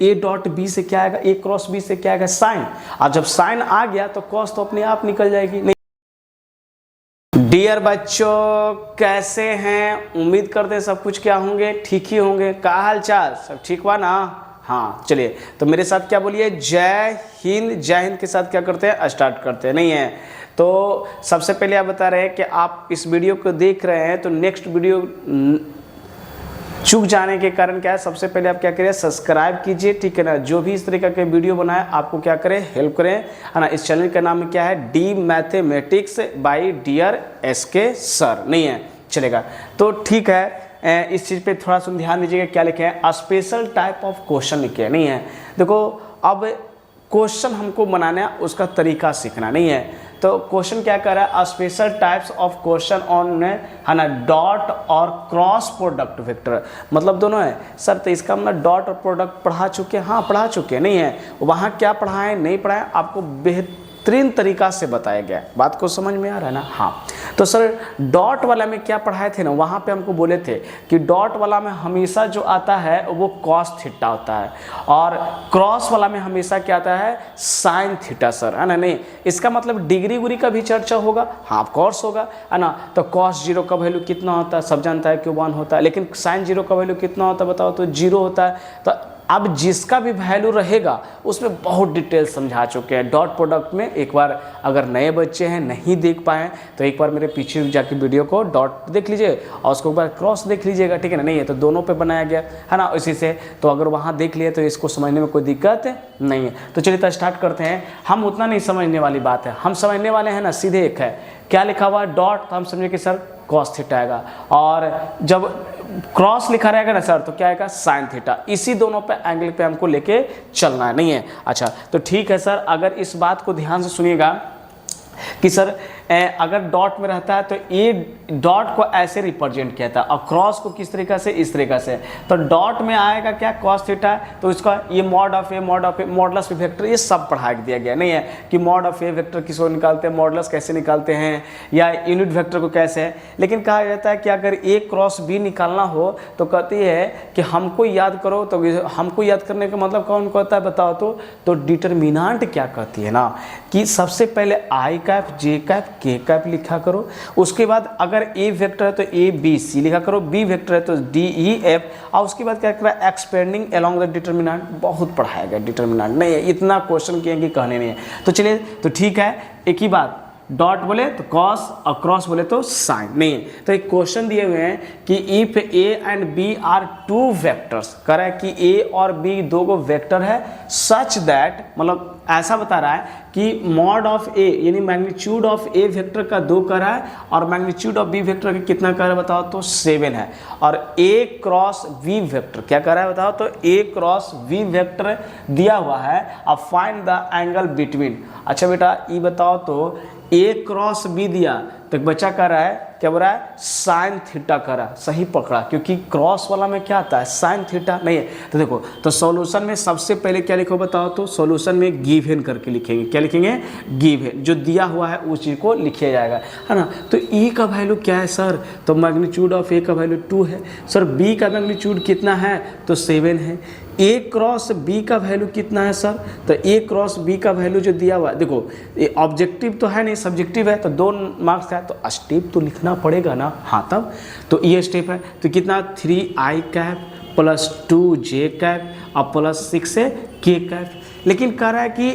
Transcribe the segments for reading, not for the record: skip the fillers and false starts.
ए dot B से क्या आएगा, ए क्रॉस बी से क्या आएगा, साइन। और जब साइन आ गया तो कॉस तो अपने आप निकल जाएगी। नहीं डियर बच्चों, कैसे हैं? उम्मीद करते हैं सब कुछ क्या होंगे, ठीक ही होंगे। क्या हाल चाल, सब ठीक हुआ ना? हाँ चलिए, तो मेरे साथ क्या बोलिए, जय हिंद। जय हिंद के साथ क्या करते हैं, स्टार्ट करते हैं। नहीं है तो सबसे पहले आप बता रहे हैं कि आप इस वीडियो को देख रहे हैं तो नेक्स्ट वीडियो चूक जाने के कारण क्या है, सबसे पहले आप क्या करें, सब्सक्राइब कीजिए, ठीक है ना। जो भी इस तरीके के वीडियो बनाए आपको क्या करें, हेल्प करें, है ना। इस चैनल का नाम क्या है, the mathematics by dear SK sir. नहीं है चलेगा तो ठीक है। इस चीज़ पे थोड़ा सा ध्यान दीजिएगा, क्या लिखे हैं, स्पेशल टाइप ऑफ क्वेश्चन लिखे हैं। नहीं है देखो, अब क्वेश्चन हमको बनाना है, उसका तरीका सीखना। नहीं है तो क्वेश्चन क्या कर रहा है, special types of question on, है ना, डॉट और क्रॉस प्रोडक्ट वेक्टर, मतलब दोनों है सर। तो इसका मतलब डॉट और प्रोडक्ट पढ़ा चुके हैं, हाँ पढ़ा चुके हैं। नहीं है वहाँ क्या पढ़ाएं नहीं पढ़ाएं, आपको बेहतरीन तरीका से बताया गया। बात को समझ में आ रहा है ना? हाँ तो सर डॉट वाला में क्या पढ़ाए थे ना, वहाँ पे हमको बोले थे कि डॉट वाला में हमेशा जो आता है वो कॉस थीटा होता है, और क्रॉस वाला में हमेशा क्या आता है, साइन थीटा सर, है ना। नहीं इसका मतलब डिग्री उग्री का भी चर्चा होगा, हाँ ऑफ कोर्स होगा, है ना। तो कॉस जीरो का वैल्यू कितना होता है, सब जानता है कि 1 होता है, लेकिन साइन जीरो का वैल्यू कितना होता है बताओ तो 0 होता है। तो अब जिसका भी वैल्यू रहेगा उसमें बहुत डिटेल समझा चुके हैं डॉट प्रोडक्ट में। एक बार अगर नए बच्चे हैं नहीं देख पाए तो एक बार मेरे पीछे जाके वीडियो को डॉट देख लीजिए और उसको एक बार क्रॉस देख लीजिएगा, ठीक है ना। नहीं है तो दोनों पे बनाया गया है ना इसी से, तो अगर वहाँ देख लिए तो इसको समझने में कोई दिक्कत नहीं है। तो चलिए तो स्टार्ट करते हैं। हम उतना नहीं समझने वाली बात है, हम समझने वाले हैं ना सीधे एक है, क्या लिखा हुआ है डॉट, तो हम समझे कि सर कॉस थीटा आएगा, और जब क्रॉस लिखा रहेगा ना सर तो क्या आएगा, साइन थीटा। इसी दोनों पे एंगल पे हमको लेके चलना है। नहीं है अच्छा तो ठीक है सर, अगर इस बात को ध्यान से सुनिएगा कि सर अगर डॉट में रहता है तो ये डॉट को ऐसे रिप्रेजेंट किया था, और क्रॉस को किस तरीके से, इस तरीके से। तो डॉट में आएगा क्या, कॉस थीटा, तो इसका ये mod of A, modulus vector, ये सब पढ़ा दिया गया। नहीं है कि मॉड ऑफ ए वेक्टर किसको निकालते हैं, मॉडुलस कैसे निकालते हैं, या यूनिट वेक्टर को कैसे है। लेकिन कहा जाता है कि अगर ए क्रॉस बी निकालना हो तो कहती है कि हमको याद करो, तो हमको याद करने का मतलब कौन कहता है बताओ तो डिटरमिनेंट क्या कहती है ना, कि सबसे पहले आई कैप, जे कैप, के कैप लिखा करो। उसके बाद अगर ए वेक्टर है तो ए बी सी लिखा करो, बी वेक्टर है तो डी ई एफ, और उसके बाद क्या करा, एक्सपेंडिंग अलोंग द डिटरमिनेंट। बहुत पढ़ाया गया डिटरमिनेंट, नहीं है इतना क्वेश्चन किए कि कहने नहीं है। तो चलिए तो ठीक है, एक ही बात, डॉट बोले तो कॉस और क्रॉस बोले तो साइन। नहीं है तो एक क्वेश्चन दिए हुए हैं कि if A and B are two vectors, कह रहा है कि ए और बी दो गो वेक्टर है, सच दैट, मतलब ऐसा बता रहा है कि मॉड ऑफ ए यानी मैग्नीट्यूड ऑफ ए वेक्टर का 2 कर रहा है, और मैग्नीट्यूड ऑफ बी वेक्टर का कितना कर रहा है बताओ तो 7 है। और ए क्रॉस बी वेक्टर क्या कर रहा है बताओ तो ए क्रॉस बी वेक्टर दिया हुआ है, अब फाइंड द एंगल बिटवीन। अच्छा बेटा ये बताओ तो ए क्रॉस बी दिया तो बच्चा कर रहा है, क्या बोल रहा है, साइन थीटा कर रहा है। सही पकड़ा, क्योंकि क्रॉस वाला में क्या आता है, साइन थीटा। नहीं है तो देखो, तो सॉल्यूशन में सबसे पहले क्या लिखो बताओ तो सॉल्यूशन में गिवन करके लिखेंगे। क्या लिखेंगे, गिवन, जो दिया हुआ है उस चीज़ को लिखिया जाएगा, है ना। तो ए का वैल्यू क्या है सर, तो मैग्नीट्यूड ऑफ ए का वैल्यू 2 है सर। बी का मैग्नीट्यूड कितना है तो 7 है। ए क्रॉस बी का वैल्यू कितना है सर, तो ए क्रॉस बी का वैल्यू जो दिया हुआ है, देखो ये ऑब्जेक्टिव तो है नहीं, सब्जेक्टिव है, तो 2 मार्क्स का है तो स्टेप तो लिखना पड़ेगा ना। हाँ तब तो ये स्टेप है, तो कितना 3i cap plus 2j cap और प्लस 6 है k कैप। लेकिन कह रहा है कि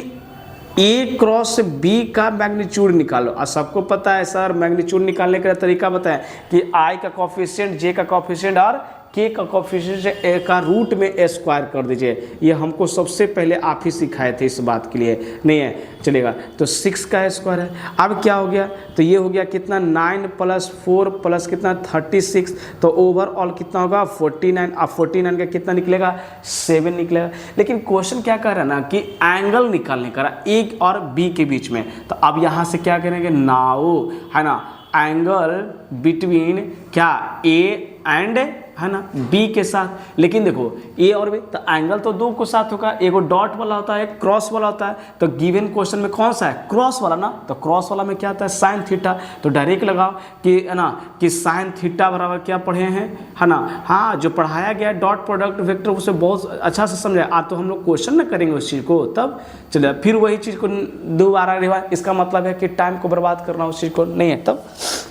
ए क्रॉस बी का मैग्नीट्यूड निकालो, और सबको पता है सर मैग्नीट्यूड निकालने का तरीका बताएं कि आई का कॉफिशिएंट, जे का कॉफिशिएंट और के का कॉफिशिएंट ए का रूट में ए स्क्वायर कर दीजिए। ये हमको सबसे पहले आप ही सिखाए थे इस बात के लिए, नहीं है चलेगा। तो 6 का स्क्वायर है, अब क्या हो गया, तो ये हो गया कितना 9 + 4 + कितना 36, तो ओवरऑल कितना होगा 49। अब 49 का कितना निकलेगा 7 निकलेगा। लेकिन क्वेश्चन क्या कर रहा है ना कि एंगल निकालने का रहा ए और बी के बीच में, तो अब यहाँ से क्या करेंगे, नाउ, है ना, एंगल बिटवीन क्या ए एंड है ना बी के साथ, लेकिन देखो ए और बी तो एंगल तो दो को साथ होगा, एगो डॉट वाला होता है एक क्रॉस वाला होता है, तो गिवन क्वेश्चन में कौन सा है क्रॉस वाला ना, तो क्रॉस वाला में क्या आता है साइन थीटा, तो डायरेक्ट लगाओ कि है ना कि साइन थीटा बराबर क्या पढ़े हैं है ना, हाँ जो पढ़ाया गया डॉट प्रोडक्ट वेक्टर उसे बहुत अच्छा से समझे, आज तो हम लोग क्वेश्चन ना करेंगे उस चीज़ को, तब चलिए फिर वही चीज़ को दोबारा रिवाइज, इसका मतलब है कि टाइम को बर्बाद करना उस चीज़ को नहीं है, तब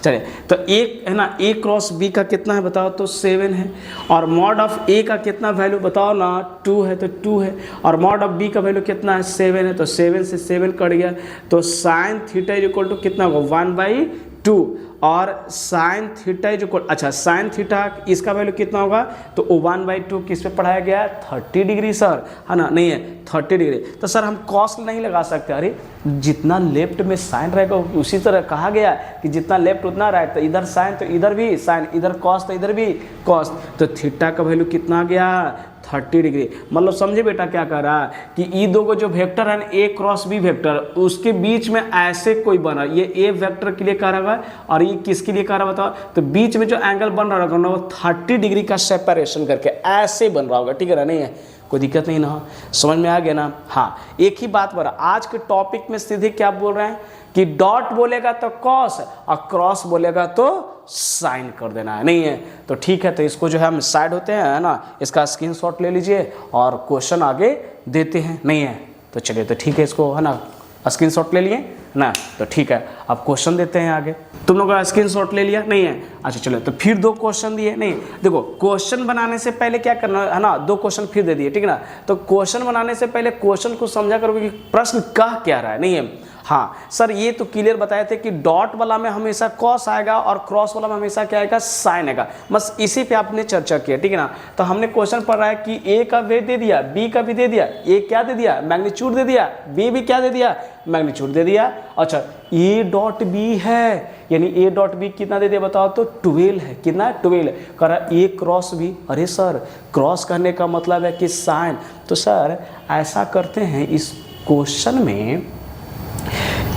चलिए तो एक है ना ए क्रॉस बी का कितना है बताओ, तो 7 है, और मॉड ऑफ ए का कितना वैल्यू बताओ ना 2 है, तो 2 है, और मॉड ऑफ बी का वैल्यू कितना है 7 है, तो 7 से 7 कट गया, तो sine theta is equal to कितना होगा 1/2, और साइन थीटा इज इक्वल, अच्छा साइन थीटा इसका वैल्यू कितना होगा, तो 1/2 किस पे पढ़ाया गया है 30 डिग्री सर, है ना नहीं है 30 डिग्री, तो सर हम कॉस नहीं लगा सकते, अरे जितना लेफ्ट में साइन रहेगा उसी तरह कहा गया कि जितना लेफ्ट उतना राइट, तो इधर साइन तो इधर भी साइन, इधर कॉस तो इधर भी कॉस, तो थीटा का वैल्यू कितना आ गया 30 डिग्री, मतलब समझे बेटा क्या कह रहा है कि ये दो को जो वेक्टर है ए क्रॉस बी वेक्टर उसके बीच में ऐसे कोई बना, ये ए वेक्टर के लिए कह रहा है और ये किसके लिए कह रहा है बताओ, तो बीच में जो एंगल बन रहा होगा वो 30 डिग्री का सेपरेशन करके ऐसे बन रहा होगा, ठीक है ना, नहीं है कोई दिक्कत नहीं ना, समझ में आ गया ना। हाँ एक ही बात बोला, आज के टॉपिक में सीधे क्या बोल रहे हैं कि डॉट बोलेगा तो कॉस और क्रॉस बोलेगा तो साइन कर देना है, नहीं है तो ठीक है, तो इसको जो है हम साइड होते हैं है ना, इसका स्क्रीनशॉट ले लीजिए और क्वेश्चन आगे देते हैं, नहीं है तो चलिए तो ठीक है, इसको है ना स्क्रीनशॉट ले लिए ना, तो ठीक है अब क्वेश्चन देते हैं आगे, तुम लोग का स्क्रीनशॉट ले लिया नहीं है, अच्छा चलो तो फिर 2 क्वेश्चन दिए, नहीं देखो क्वेश्चन बनाने से पहले क्या करना है ना, 2 क्वेश्चन फिर दे दिए, ठीक है ना, तो क्वेश्चन बनाने से पहले क्वेश्चन को समझा करोगे कि प्रश्न कह क्या रहा है, नहीं है हाँ सर ये तो क्लियर बताए थे कि डॉट वाला में हमेशा कॉस आएगा और क्रॉस वाला में हमेशा क्या आएगा साइन आएगा, बस इसी पे आपने चर्चा किया, ठीक है ना, तो हमने क्वेश्चन पढ़ रहा है कि ए का वेट दे दिया, बी का भी दे दिया, ए क्या दे दिया मैग्नीट्यूड दे दिया, बी भी क्या दे दिया मैग्नीट्यूड दे दिया, अच्छा ए डॉट बी है यानी ए डॉट बी कितना दे दिया बताओ, तो 12 है, कितना 12 कह रहा ए क्रॉस बी, अरे सर क्रॉस करने का मतलब है कि साइन, तो सर ऐसा करते हैं इस क्वेश्चन में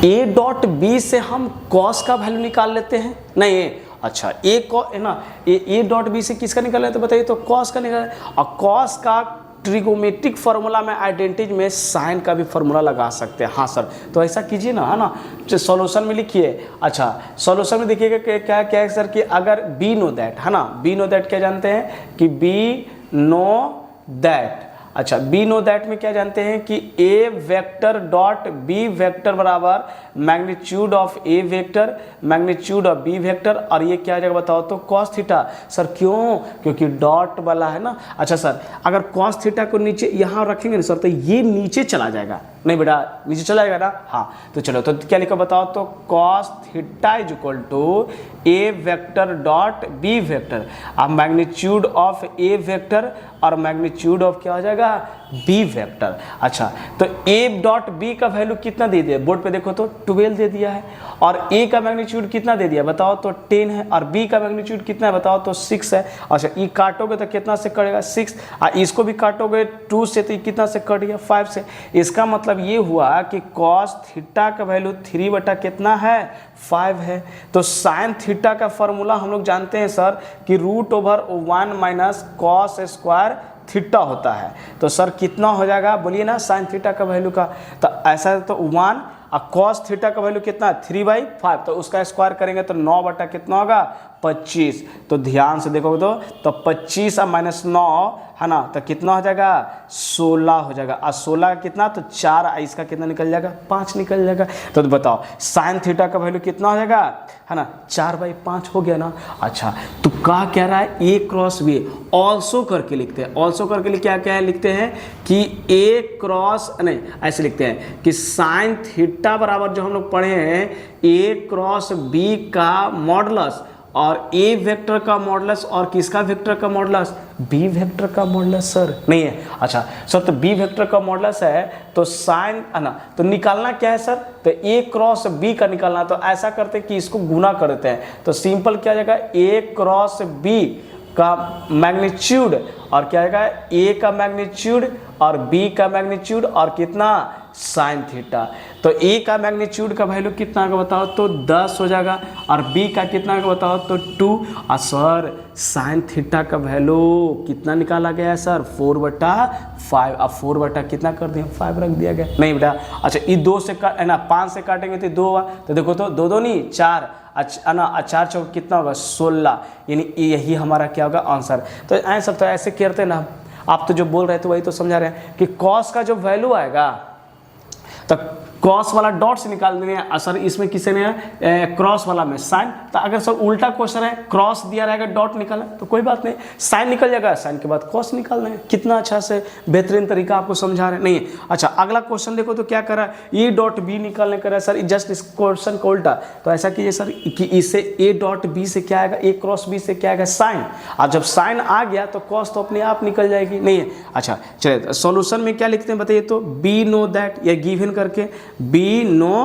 ए डॉट बी से हम कॉस का वैल्यू निकाल लेते हैं, नहीं अच्छा ए को है ना ए डॉट बी से किसका निकाल लेते बताइए, तो कॉस का निकाल, और कॉस का ट्रिगोमेट्रिक फार्मूला में आइडेंटिटी में साइन का भी फार्मूला लगा सकते हैं, हाँ सर तो ऐसा कीजिए ना, है ना सॉल्यूशन में लिखिए, अच्छा सॉल्यूशन में देखिएगा क्या क्या है सर कि अगर बी नो दैट है ना, बी नो दैट क्या जानते हैं कि बी नो दैट, अच्छा बी नो दैट में क्या जानते हैं कि A vector dot B vector बराबर magnitude of A vector magnitude of B vector, और ये क्या जाएगा बताओ, तो कॉस थीटा, सर क्यों क्योंकि डॉट वाला है ना, अच्छा सर अगर कॉस थीटा को नीचे यहाँ रखेंगे ना सर तो ये नीचे चला जाएगा, नहीं बेटा नीचे चला जाएगा ना, हाँ तो चलो तो क्या लिखा बताओ, तो cos theta is equal to A vector dot B vector, अब मैग्नीट्यूड ऑफ ए वेक्टर और मैग्नीट्यूड ऑफ क्या हो जाएगा बी वेक्टर, अच्छा तो ए डॉट बी का वैल्यू कितना दे दिया बोर्ड पे देखो तो 12 दे दिया है, और ए का मैग्नीट्यूड कितना दे दिया बताओ, तो 10 है, और बी का मैग्नीट्यूड कितना है बताओ, तो 6 है, अच्छा ये काटोगे तो कितना से कटेगा 6, और इसको भी काटोगे 2 से तो कितना से कट गया 5 से, इसका मतलब ये हुआ कि कॉस थीटा का वैल्यू 3 बटा कितना है 5 है, तो साइन थीटा का फॉर्मूला हम लोग जानते हैं सर कि √1 माइनस कॉस स्क्वायर थीटा होता है, तो सर कितना हो जाएगा बोलिए ना साइन थीटा का वैल्यू का, तो ऐसा तो 1 और कॉस थीटा का वैल्यू कितना 3/5, तो उसका स्क्वायर करेंगे तो 9 बटा कितना होगा 25, तो ध्यान से देखोगे तो 25 और माइनस 9 है ना, तो कितना हो जाएगा 16 हो जाएगा, और 16 का कितना तो 4, इसका कितना निकल जाएगा 5 निकल जाएगा, तो बताओ साइन थीटा का वैल्यू कितना हो जाएगा है ना 4/5 हो गया ना, अच्छा तो कह रहा है ए क्रॉस बी ऑल्सो करके लिखते हैं, ऑल्सो करके लिए क्या क्या लिखते हैं कि ए क्रॉस नहीं ऐसे लिखते हैं कि साइन थीटा बराबर जो हम लोग पढ़े हैं ए क्रॉस बी का मॉडुलस और ए वेक्टर का मॉडुलस और किसका वेक्टर का मॉडुलस बी वेक्टर का मॉडुलस, सर नहीं है, अच्छा सर तो बी वेक्टर का मॉडुलस है तो साइन है ना, तो निकालना क्या है सर, तो ए क्रॉस बी का निकालना, तो ऐसा करते हैं कि इसको गुना कर देते हैं, तो सिंपल क्या जाएगा ए क्रॉस बी का मैग्नीट्यूड और क्या आएगा ए का मैग्नीट्यूड और बी का मैग्नीट्यूड और कितना साइन थीटा। तो ए का मैग्नीट्यूड का वैल्यू कितना का बताओ तो 10 हो जाएगा, और बी का कितना का बताओ तो 2। और सर साइन थीटा का वैल्यू कितना निकाला गया है सर 4/5। अब 4 कितना कर दिया 5 रख दिया गया, नहीं बेटा। अच्छा ये 2 से है ना 5 से काटेंगे तो 2 हुआ, तो देखो तो 2 2 नहीं 4, अच्छा ना 4 चौक कितना होगा 16, यानी यही हमारा क्या होगा आंसर। तो ऐसे सब तो ऐसे करते ना, आप तो जो बोल रहे थे वही तो समझा रहे हैं कि कॉस का जो वैल्यू आएगा तो कॉस वाला डॉट से निकाल देंगे। सर इसमें किसी ने क्रॉस वाला में साइन, तो अगर सर उल्टा क्वेश्चन है क्रॉस दिया रहेगा डॉट निकालना तो कोई बात नहीं, साइन निकल जाएगा, साइन के बाद कॉस निकाल देंगे। कितना अच्छा से बेहतरीन तरीका आपको समझा रहे नहीं है। अच्छा अगला क्वेश्चन देखो तो क्या कर रहा है, ए डॉट बी निकालने कर रहा है सर, जस्ट इस क्वेश्चन को उल्टा। तो ऐसा कीजिए सर कि इससे ए डॉट बी से क्या आएगा, ए क्रॉस बी से क्या आएगा साइन, और जब साइन आ गया तो कॉस तो अपने आप निकल जाएगी नहीं है। अच्छा चलिए सॉल्यूशन में क्या लिखते हैं बताइए तो, बी नो दैट या गिवन करके बी नो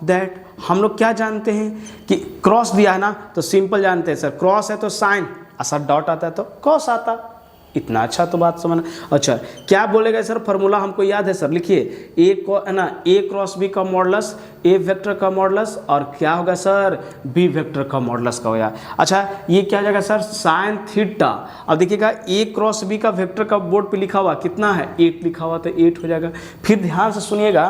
दैट। हम लोग क्या जानते हैं कि क्रॉस दिया है ना तो सिंपल जानते हैं सर, क्रॉस है तो साइन, सर डॉट आता है तो कॉस आता। इतना अच्छा तो बात समझना। अच्छा क्या बोलेगा सर, फॉर्मूला हमको याद है सर, लिखिए ए को है ना ए क्रॉस बी का मॉडुलस, ए वेक्टर का मॉडुलस, और क्या होगा सर बी वेक्टर का मॉडुलस का होगा। अच्छा ये क्या हो जाएगा सर साइन थीटा। अब देखिएगा ए क्रॉस बी का वेक्टर का बोर्ड पे लिखा हुआ कितना है 8 लिखा हुआ, तो 8 हो जाएगा। फिर ध्यान से सुनिएगा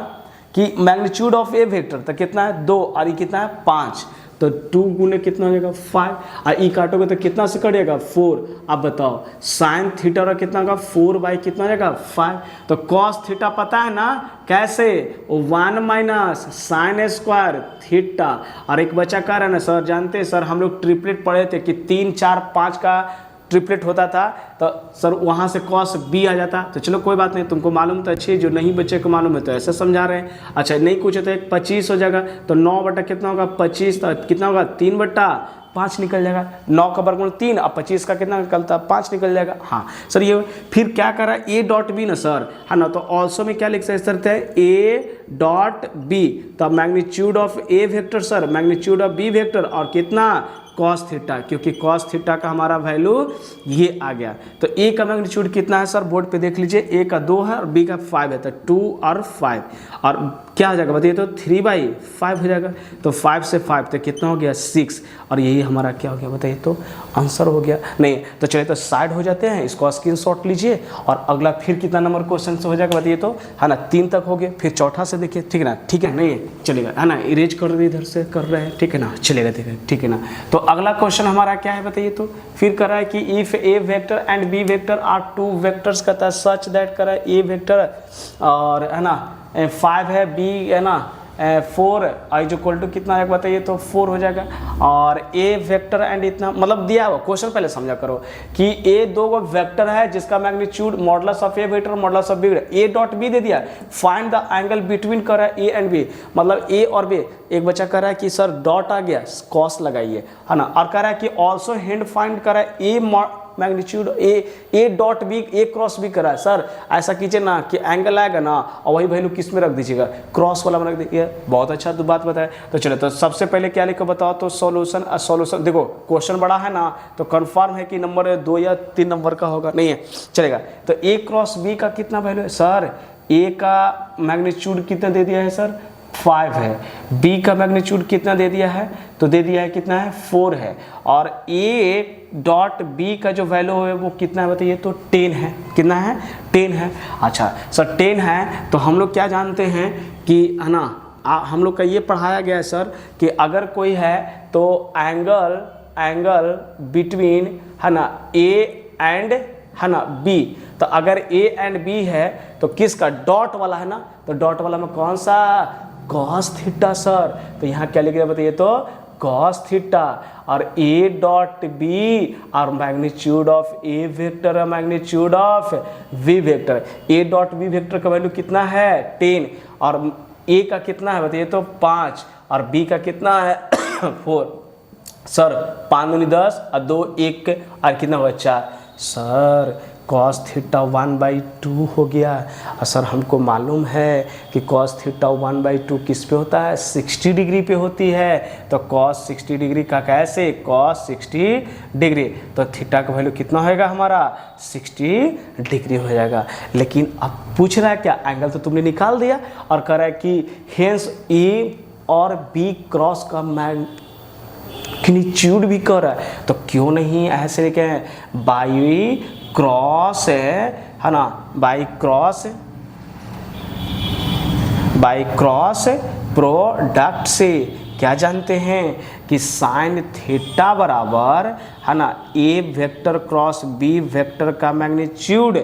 कि मैग्नीट्यूड ऑफ ए वेक्टर तो कितना है 2, और ये कितना है 5, तो 2 गुने कितना हो जाएगा 5, और ई काटोगे तो कितना से कटेगा 4। अब बताओ साइन थीटा का कितना होगा 4 कितना हो जाएगा 5। तो कॉस थीटा पता है ना कैसे, 1 माइनस साइन स्क्वायर थीटा। और एक बच्चा कह रहा है ना सर जानते हैं सर हम लोग ट्रिपलेट पढ़े थे कि 3 4 5 का ट्रिपलेट होता था, तो सर वहाँ से कॉस बी आ जाता। तो चलो कोई बात नहीं, तुमको मालूम तो अच्छी है, जो नहीं बच्चे को मालूम है तो ऐसे समझा रहे हैं। अच्छा नहीं कुछ है तो 25 हो जाएगा, तो 9 बटा कितना होगा 25, तो कितना होगा 3/5 निकल जाएगा। 9 का वर्गमूल 3, अब 25 का कितना निकलता है 5 निकल जाएगा। हाँ सर ये फिर क्या कर रहा है ए डॉट बी ना सर, है ना, तो ऑल्सो में क्या लिख सकते हैं ए डॉट बी, तो magnitude of A vector sir magnitude of B vector, और कितना कॉस थीटा, क्योंकि कॉस थीटा का हमारा वैल्यू ये आ गया। तो ए का मैग्नीट्यूड कितना है सर बोर्ड पे देख लीजिए, ए का 2 है और बी का 5 है, तो 2 और 5, और क्या हो जाएगा बताइए तो 3/5 हो जाएगा। तो 5 से 5 तो कितना हो गया 6, और यही हमारा क्या हो गया बताइए तो आंसर हो गया। नहीं तो चलिए तो साइड हो जाते हैं, इसको स्क्रीनशॉट लीजिए, और अगला फिर कितना नंबर क्वेश्चन से हो जाएगा बताइए तो, है ना 3 तक हो गए। फिर चौथा से देखिए, ठीक है ना, ठीक है नहीं चलेगा, है ना, इरेज कर रहे इधर से कर रहे हैं, ठीक है ना, चलेगा ठीक है ना। तो अगला क्वेश्चन हमारा क्या है बताइए तो, फिर कर रहा है कि if A vector and B vector are 2 vectors कहता है सच दैट कर रहा है ए वेक्टर और है ना 5 है, बी है ना 4, आई जो इक्वल टू कितना है बताइए तो 4 हो जाएगा। और ए वेक्टर एंड इतना मतलब दिया हुआ क्वेश्चन पहले समझा करो कि ए 2 वेक्टर है जिसका magnitude modulus of A vector modulus of B vector, A dot B दे दिया, फाइंड द एंगल बिटवीन कर रहा है ए एंड बी, मतलब ए और बी। एक बच्चा कह रहा है कि सर डॉट आ गया कॉस लगाइए, है ना, और कह रहा है कि ऑल्सो हैंड फाइंड कर रहा है A magnitude A dot B A cross B करा है। सर ऐसा कीजिए ना कि एंगल आएगा ना और वही वैल्यू किस में रख दीजिएगा, क्रॉस वाला में रख दीजिए। बहुत अच्छा तो बात बताया। तो चलो तो सबसे पहले क्या लिखो बताओ तो सॉल्यूशन देखो क्वेश्चन बड़ा है ना तो कंफर्म है कि नंबर 2 या 3 नंबर का होगा, नहीं है चलेगा। तो ए क्रॉस बी का कितना वैल्यू है सर, ए का मैग्नीट्यूड कितना दे दिया है सर 5 है, बी का मैग्नीट्यूड कितना दे दिया है तो दे दिया है कितना है 4 है, और ए डॉट बी का जो वैल्यू है वो कितना है बताइए तो 10 है, कितना है 10 है। अच्छा सर 10 है तो हम लोग क्या जानते हैं कि है ना हम लोग का ये पढ़ाया गया है सर कि अगर कोई है तो एंगल बिटवीन है ना ए एंड है ना बी, तो अगर ए एंड बी है तो किसका डॉट वाला है ना, तो डॉट वाला में कौन सा कॉस थीटा सर, तो यहाँ क्या लिख रहे बताइए तो कॉस थीटा, और ए डॉट बी और मैग्नीट्यूड ऑफ ए वेक्टर और magnitude of V vector, A dot B vector का वैल्यू कितना है 10 और ए का कितना है बताइए तो 5 और बी का कितना है 4। सर 5 दूनी 10 और 2 1 और कितना हुआ 4। सर cos थीटा 1/2 हो गया। और सर हमको मालूम है कि cos थीटा 1/2 किस पे होता है, 60 डिग्री पे होती है। तो cos 60 डिग्री का कैसे, cos 60 डिग्री, तो थीटा का वैल्यू कितना होएगा हमारा, 60 डिग्री हो जाएगा। लेकिन अब पूछ रहा है क्या, एंगल तो तुमने निकाल दिया और कह रहा है कि हेंस ए और बी क्रॉस का मैग्नीट्यूड भी कर रहा है, तो क्यों नहीं ऐसे लिखे हैं, बाई क्रॉस है ना, बाई क्रॉस प्रोडक्ट से क्या जानते हैं कि साइन थीटा बराबर है ना ए वेक्टर क्रॉस बी वेक्टर का मैग्नीट्यूड,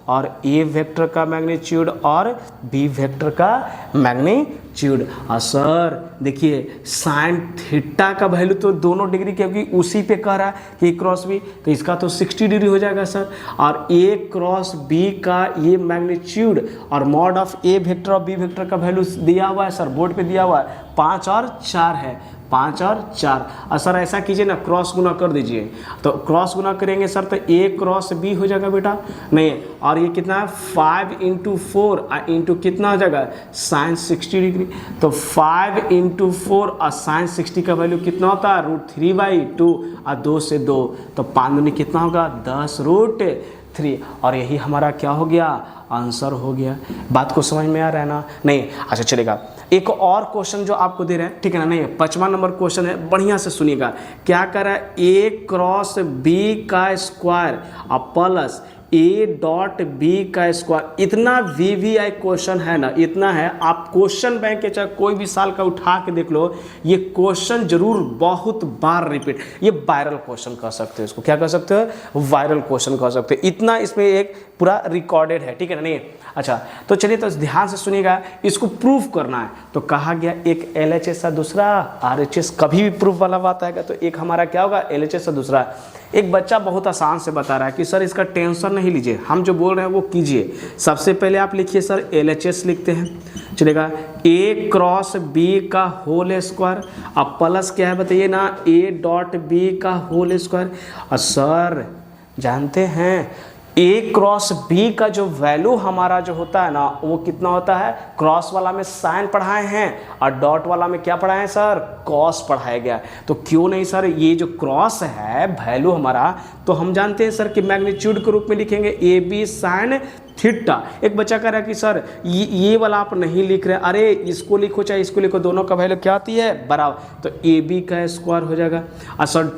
और ए वेक्टर का मैग्नीट्यूड और बी वेक्टर का मैग्नीट्यूड। और सर देखिए साइन थीटा का वैल्यू तो दोनों डिग्री, क्योंकि उसी पे कह रहा है कि क्रॉस बी, तो इसका तो 60 डिग्री हो जाएगा सर। और ए क्रॉस बी का ये मैग्नीट्यूड और मॉड ऑफ ए वेक्टर और बी वेक्टर का वैल्यू दिया हुआ है सर, बोर्ड पे दिया हुआ है, 5 और 4 है, 5 और 4। और सर ऐसा कीजिए ना, क्रॉस गुना कर दीजिए, तो क्रॉस गुना करेंगे सर तो ए क्रॉस बी हो जाएगा बेटा, नहीं, और ये कितना है 5 × 4 इंटू कितना हो जाएगा, साइन 60 डिग्री, तो 5 × 4 और साइन 60 का वैल्यू कितना होता है, √3/2 और 2 से 2, तो 5 दूनी कितना होगा, 10√3, और यही हमारा क्या हो गया, आंसर हो गया। बात को समझ में आ रहा है ना, नहीं, अच्छा चलेगा। एक और क्वेश्चन जो आपको दे रहे हैं, ठीक है ना, नहीं 5वां नंबर क्वेश्चन है, बढ़िया से सुनिएगा। क्या कर रहा है, ए क्रॉस बी का स्क्वायर और प्लस ए डॉट बी का स्क्वायर, इतना वीवीआई क्वेश्चन है ना, इतना है, आप क्वेश्चन बैंक के चाहे कोई भी साल का उठा के देख लो, ये क्वेश्चन जरूर बहुत बार रिपीट, ये वायरल क्वेश्चन कह सकते हो इसको, क्या कह सकते हो, वायरल क्वेश्चन कह सकते हो, इतना इसमें एक पूरा रिकॉर्डेड है, ठीक है ना, नहीं। अच्छा तो चलिए, तो ध्यान से सुनिएगा, इसको प्रूफ करना है। तो कहा गया एक LHS और दूसरा RHS, कभी भी प्रूफ वाला बात आएगा तो एक हमारा क्या होगा, LHS और दूसरा। एक बच्चा बहुत आसान से बता रहा है कि सर इसका टेंशन नहीं लीजिए, हम जो बोल रहे हैं वो कीजिए। सबसे पहले आप लिखिए सर LHS लिखते हैं, चलेगा, ए क्रॉस बी का होल स्क्वायर, अब प्लस क्या है बताइए ना, ए डॉट बी का होल स्क्वायर। और सर जानते हैं ए क्रॉस बी का जो वैल्यू हमारा जो होता है ना, वो कितना होता है, क्रॉस वाला में साइन पढ़ाए हैं और डॉट वाला में क्या पढ़ाए हैं सर, कॉस पढ़ाया गया। तो क्यों नहीं सर, ये जो क्रॉस है वैल्यू हमारा, तो हम जानते हैं सर कि मैग्नीट्यूड के रूप में लिखेंगे ए बी साइन थीटा। एक बच्चा कह रहा है कि सर ये वाला आप नहीं लिख रहे, अरे इसको लिखो चाहे इसको लिखो, दोनों का वैल्यू क्या आती है, बराबर, तो ए बी का स्क्वायर हो जाएगा। और सर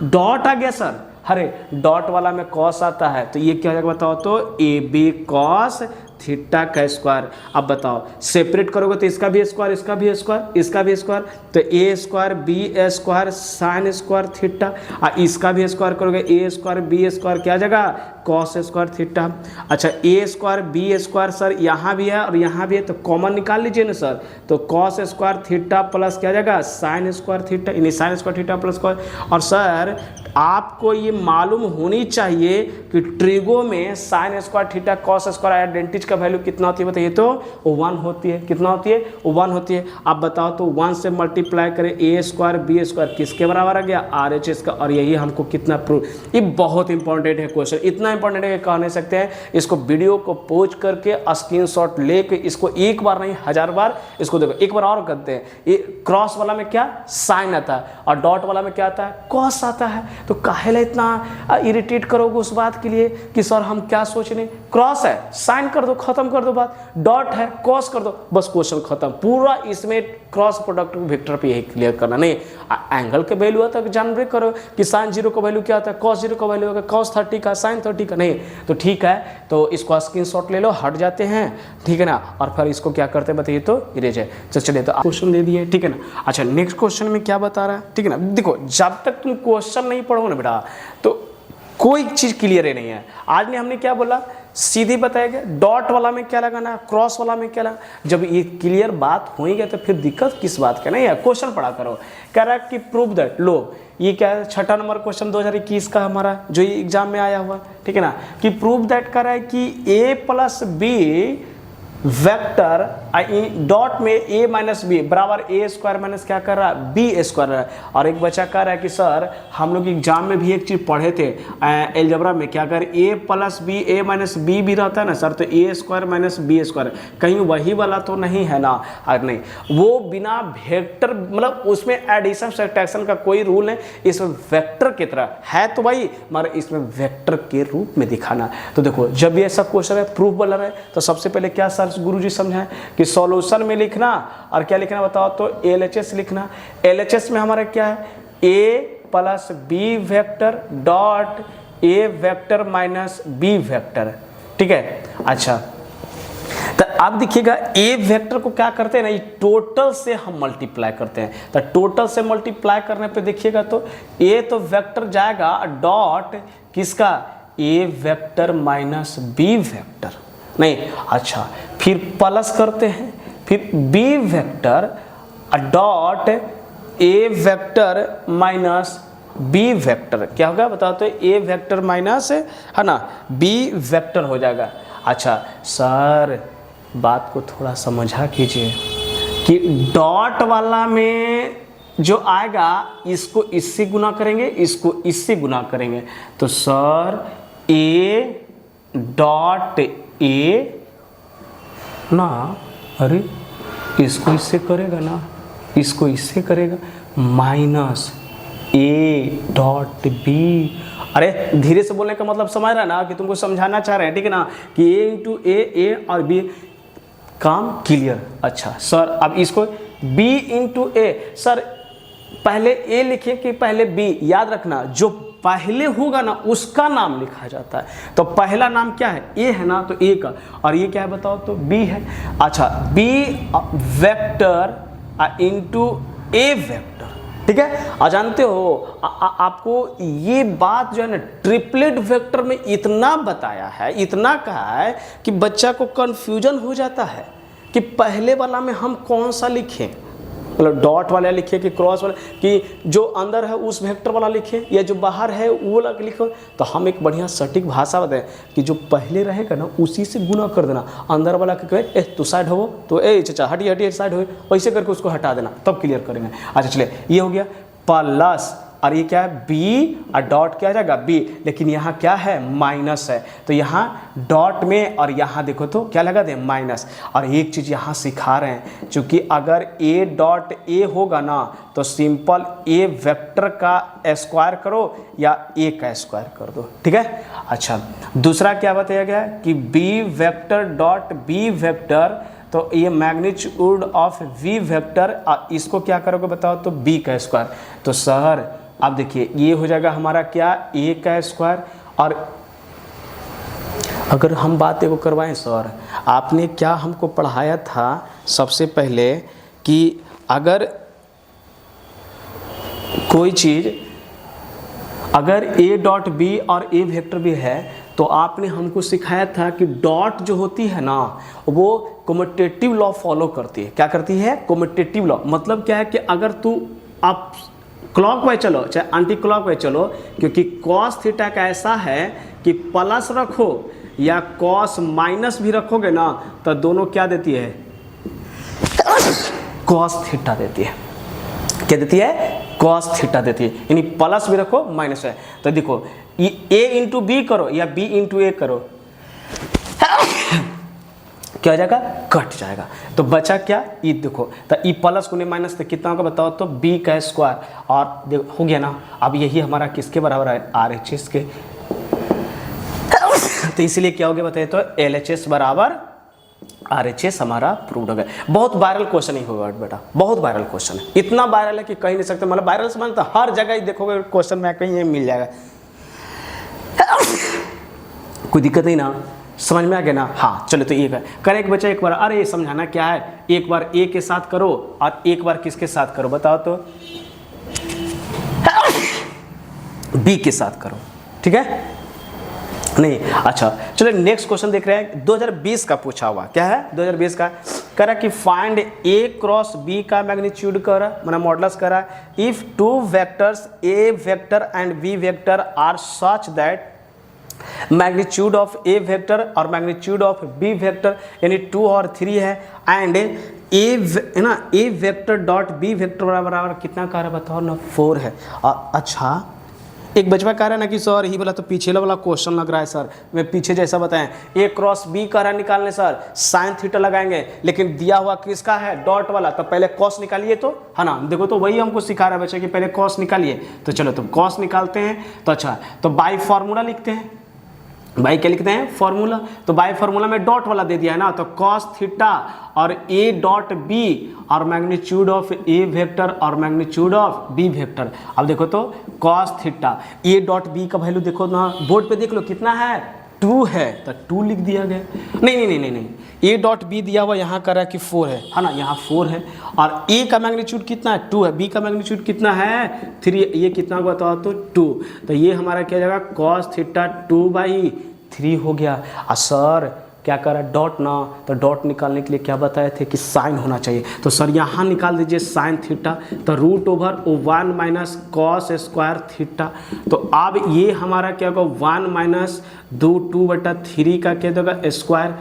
डॉट आ गया सर, अरे डॉट वाला में कॉस आता है, तो ये क्या हो जाएगा बताओ, तो ए बी कॉस थीटा का स्क्वायर। अब बताओ सेपरेट करोगे तो इसका भी स्क्वायर, इसका भी स्क्वायर, इसका भी स्क्वायर, तो A square B square sine square theta, और इसका भी स्क्वायर करोगे, ए स्क्वायर बी स्क्वायर क्या जगह, कॉस स्क्वायर थीटा। अच्छा ए स्क्वायर बी स्क्वायर सर यहाँ भी है और यहाँ भी है, तो कॉमन निकाल लीजिए ना सर, तो कॉस स्क्वायर थीटा प्लस क्या जगह, साइन स्क्वायर थीटा, यानी sign square theta plus cos. और सर आपको ये मालूम होनी चाहिए कि ट्रिगो में sign square theta cos square identity का वैल्यू कितना होती है बताइए, तो 1 होती है, कितना होती है, 1 होती है। आप बताओ तो 1 से मल्टीप्लाई करें, ए स्क्वायर बी स्क्वायर किसके बराबर आ गया, RHS का, और यही हमको कितना प्रूफ। ये बहुत इंपॉर्टेंट है क्वेश्चन, इतना इंपॉर्टेंट है कि कह नहीं सकते हैं। इसको वीडियो को पोस्ट करके स्क्रीनशॉट लेके इसको एक बार नहीं 1000 बार इसको देखो। एक बार और करते हैं, ये क्रॉस वाला में क्या साइन आता है और डॉट वाला में क्या आता है, कॉस आता है, तो काहेला इतना इरिटेट करोगे उस बात के लिए कि सर हम क्या सोच रहे, क्रॉस है साइन कर दो, खत्म कर दो बात, डॉट है कॉस कर दो, बस क्वेश्चन खत्म। पूरा इसमें क्रॉस प्रोडक्ट वेक्टर पे यही क्लियर करना, नहीं एंगल के वैल्यू आता है जानबे करो कि साइन 0 का वैल्यू क्या आता है, कॉस 0 का वैल्यू होगा कॉस 30 का, साइन 30 का, नहीं तो ठीक है, तो इसको स्क्रीनशॉट ले लो, हट जाते हैं, ठीक है ना, और फिर इसको क्या करते हैं बताइए, तो इरेज है। तो चलिए तो क्वेश्चन दे दिए, ठीक है ना। अच्छा नेक्स्ट क्वेश्चन में क्या बता रहा है, ठीक है ना, देखो जब तक तुम क्वेश्चन नहीं पढ़ो ना बेटा तो कोई चीज क्लियर ही नहीं है। आज ने हमने क्या बोला, सीधी बताएगा डॉट वाला में क्या लगाना, क्रॉस वाला में क्या लगाना। जब ये क्लियर बात हो ही गया तो फिर दिक्कत किस बात का, नहीं है क्वेश्चन पढ़ा करो। कह रहा है कि प्रूव दैट, लो ये क्या है, 6ठा नंबर क्वेश्चन 2021 का हमारा जो ये एग्जाम में आया हुआ, ठीक है ना, कि प्रूव दैट कर रहा है कि a + b वेक्टर डॉट में a माइनस बी बराबर ए स्क्वायर माइनस क्या कर रहा है बी स्क्वायर। और एक बच्चा कह रहा है कि सर हम लोग एग्जाम में भी एक चीज़ पढ़े थे एलजेब्रा में, क्या कर a plus B A minus B भी रहता है ना सर, तो A square minus B square कहीं वही वाला तो नहीं है ना। नहीं, वो बिना वेक्टर मतलब उसमें एडिशन सब्ट्रैक्शन का कोई रूल नहीं, इसमें वेक्टर की तरह है तो भाई मगर इसमें वेक्टर के रूप में दिखाना। तो देखो जब ये सब क्वेश्चन है प्रूफ वाला है तो सबसे पहले क्या सर गुरुजी समझाएं कि सॉल्यूशन में लिखना और क्या लिखना बताओ तो LHS लिखना। LHS में हमारा क्या है a plus B vector dot a vector minus b vector, ठीक है। अच्छा तो अब देखिएगा a वेक्टर को क्या करते हैं ना, ये टोटल से हम मल्टीप्लाई करते हैं। तो टोटल से मल्टीप्लाई करने पे देखिएगा तो a तो वेक्टर जाएगा डॉट किसका a vector minus b vector नहीं। अच्छा फिर प्लस करते हैं, फिर b vector dot a vector minus b vector क्या होगा बताओ तो a वेक्टर माइनस है ना b वेक्टर हो जाएगा। अच्छा सर बात को थोड़ा समझा कीजिए कि डॉट वाला में जो आएगा इसको इससे गुना करेंगे, इसको इससे गुना करेंगे, तो सर a डॉट a ना, अरे इसको इससे करेगा ना, इसको इससे करेगा माइनस a डॉट b। अरे धीरे से बोलने का मतलब समझ रहा है ना कि तुमको समझाना चाह रहे हैं, ठीक है ना कि a इंटू ए और b काम क्लियर। अच्छा सर अब इसको b इंटू ए, सर पहले a लिखिए कि पहले b, याद रखना जो पहले होगा ना उसका नाम लिखा जाता है। तो पहला नाम क्या है a है ना, तो a का, और ये क्या है बताओ तो b है। अच्छा b vector into a vector, ठीक है। और जानते हो आपको ये बात जो है ना ट्रिपलेट वेक्टर में इतना बताया है, इतना कहा है कि बच्चा को कंफ्यूजन हो जाता है कि पहले वाला में हम कौन सा लिखें, मतलब डॉट वाला लिखे कि क्रॉस वाला, कि जो अंदर है उस वेक्टर वाला लिखे या जो बाहर है वो वाला लिखो। तो हम एक बढ़िया सटीक भाषा बताएं कि जो पहले रहेगा ना उसी से गुना कर देना, अंदर वाला के कहे ए तू साइड हो तो ए चाचा हटिए हटिए साइड हो, वैसे करके उसको हटा देना, तब क्लियर करेंगे। अच्छा चलिए ये हो गया प्लस, और ये क्या है b और डॉट क्या आ जाएगा b, लेकिन यहाँ क्या है माइनस है, तो यहाँ डॉट में और यहाँ देखो तो क्या लगा दे माइनस। और एक चीज़ यहाँ सिखा रहे हैं, चूँकि अगर a डॉट a होगा ना तो सिंपल a वेक्टर का स्क्वायर करो या a का स्क्वायर कर दो, ठीक है। अच्छा दूसरा क्या बताया गया कि b vector dot b vector, तो ये मैग्नीट्यूड ऑफ v वेक्टर, इसको क्या करोगे बताओ तो b का स्क्वायर। तो सर अब देखिए ये हो जाएगा हमारा क्या a का स्क्वायर। और अगर हम बात को करवाएं सर, आपने क्या हमको पढ़ाया था सबसे पहले कि अगर कोई चीज़ अगर a डॉट b और a वेक्टर भी है तो आपने हमको सिखाया था कि डॉट जो होती है ना वो कम्यूटेटिव लॉ फॉलो करती है। क्या करती है कम्यूटेटिव लॉ, मतलब क्या है कि अगर तू आप क्लॉकवाइज चलो चाहे एंटी क्लॉकवाइज चलो, क्योंकि कॉस थीटा का ऐसा है कि प्लस रखो या कॉस माइनस भी रखोगे ना तो दोनों क्या देती है कॉस थीटा देती है। क्या देती है कॉस थीटा देती है, यानी प्लस भी रखो माइनस है। तो देखो a इंटू बी करो या b इंटू ए करो क्या हो जाएगा कट जाएगा। तो बचा क्या ई, देखो तो ई प्लस गुने माइनस तो कितना होगा बताओ तो b का स्क्वायर, और देखो हो गया ना। अब यही हमारा किसके बराबर है RHS के, तो इसलिए क्या हो गया बताइए तो LHS बराबर RHS हमारा प्रूव्ड हो गया। बहुत वायरल क्वेश्चन ही होगा बेटा, बहुत वायरल क्वेश्चन है, इतना वायरल है कि कहीं नहीं सकते, मतलब वायरल समझ तो हर जगह ही देखोगे क्वेश्चन में कहीं मिल जाएगा, कोई दिक्कत नहीं ना, समझ में आ गया ना। हाँ चलो तो एक है करे एक बच्चा एक बार, अरे ये समझाना क्या है, एक बार a के साथ करो और एक बार किसके साथ करो बताओ तो b के साथ करो, ठीक है नहीं। अच्छा चलो नेक्स्ट क्वेश्चन देख रहे हैं 2020 का पूछा हुआ, क्या है 2020 का कह रहा कि फाइंड a क्रॉस b का मैग्नीट्यूड करा मतलब मॉडुलस करा if two vectors a vector and b vector are such that magnitude of A vector और मैग्नीट्यूड ऑफ बी वेक्टर यानी 2 और 3 है, and A vector dot B vector बराबर कितना कह रहा है बताओ ना, 4 है। अच्छा एक बचवा कह रहा है ना कि सर ही बोला तो पीछे वाला क्वेश्चन लग रहा है सर, मैं पीछे जैसा बताएं, ए क्रॉस बी कह रहा है निकालने सर, साइन थीटा लगाएंगे, लेकिन दिया हुआ किसका है, डॉट वाला, तो पहले कॉस निकालिए तो, है ना, देखो तो वही हमको सिखा रहा है बच्चा कि पहले कॉस निकालिए, तो चलो तो कॉस निकालते हैं। तो अच्छा तो बाई फार्मूला लिखते हैं, बाई क्या लिखते हैं, फार्मूला, तो बाई फार्मूला में डॉट वाला दे दिया है ना, तो कॉस थीटा और ए डॉट बी और मैग्नीट्यूड ऑफ ए वेक्टर और मैग्नीट्यूड ऑफ बी वेक्टर। अब देखो तो cos theta A dot B का वैल्यू देखो ना, बोर्ड पे देख लो कितना है, 2 है, तो 2 लिख दिया गया। नहीं, ए डॉट बी दिया हुआ यहाँ कर रहा है कि 4 है ना, यहाँ 4 है, और ए का मैग्नीट्यूड कितना है, 2 है, बी का मैग्नीट्यूड कितना है, 3, ये कितना हुआ तो 2, तो ये हमारा क्या जाएगा, कॉस थीटा 2/3 हो गया। और सर क्या कर रहा है, डॉट ना, तो डॉट निकालने के लिए क्या बताए थे कि साइन होना चाहिए, तो सर यहाँ निकाल दीजिए साइन थीटा, तो √1 माइनस कॉस स्क्वायर थीटा, तो अब ये हमारा क्या होगा 1 माइनस 2/3 का क्या देगा स्क्वायर।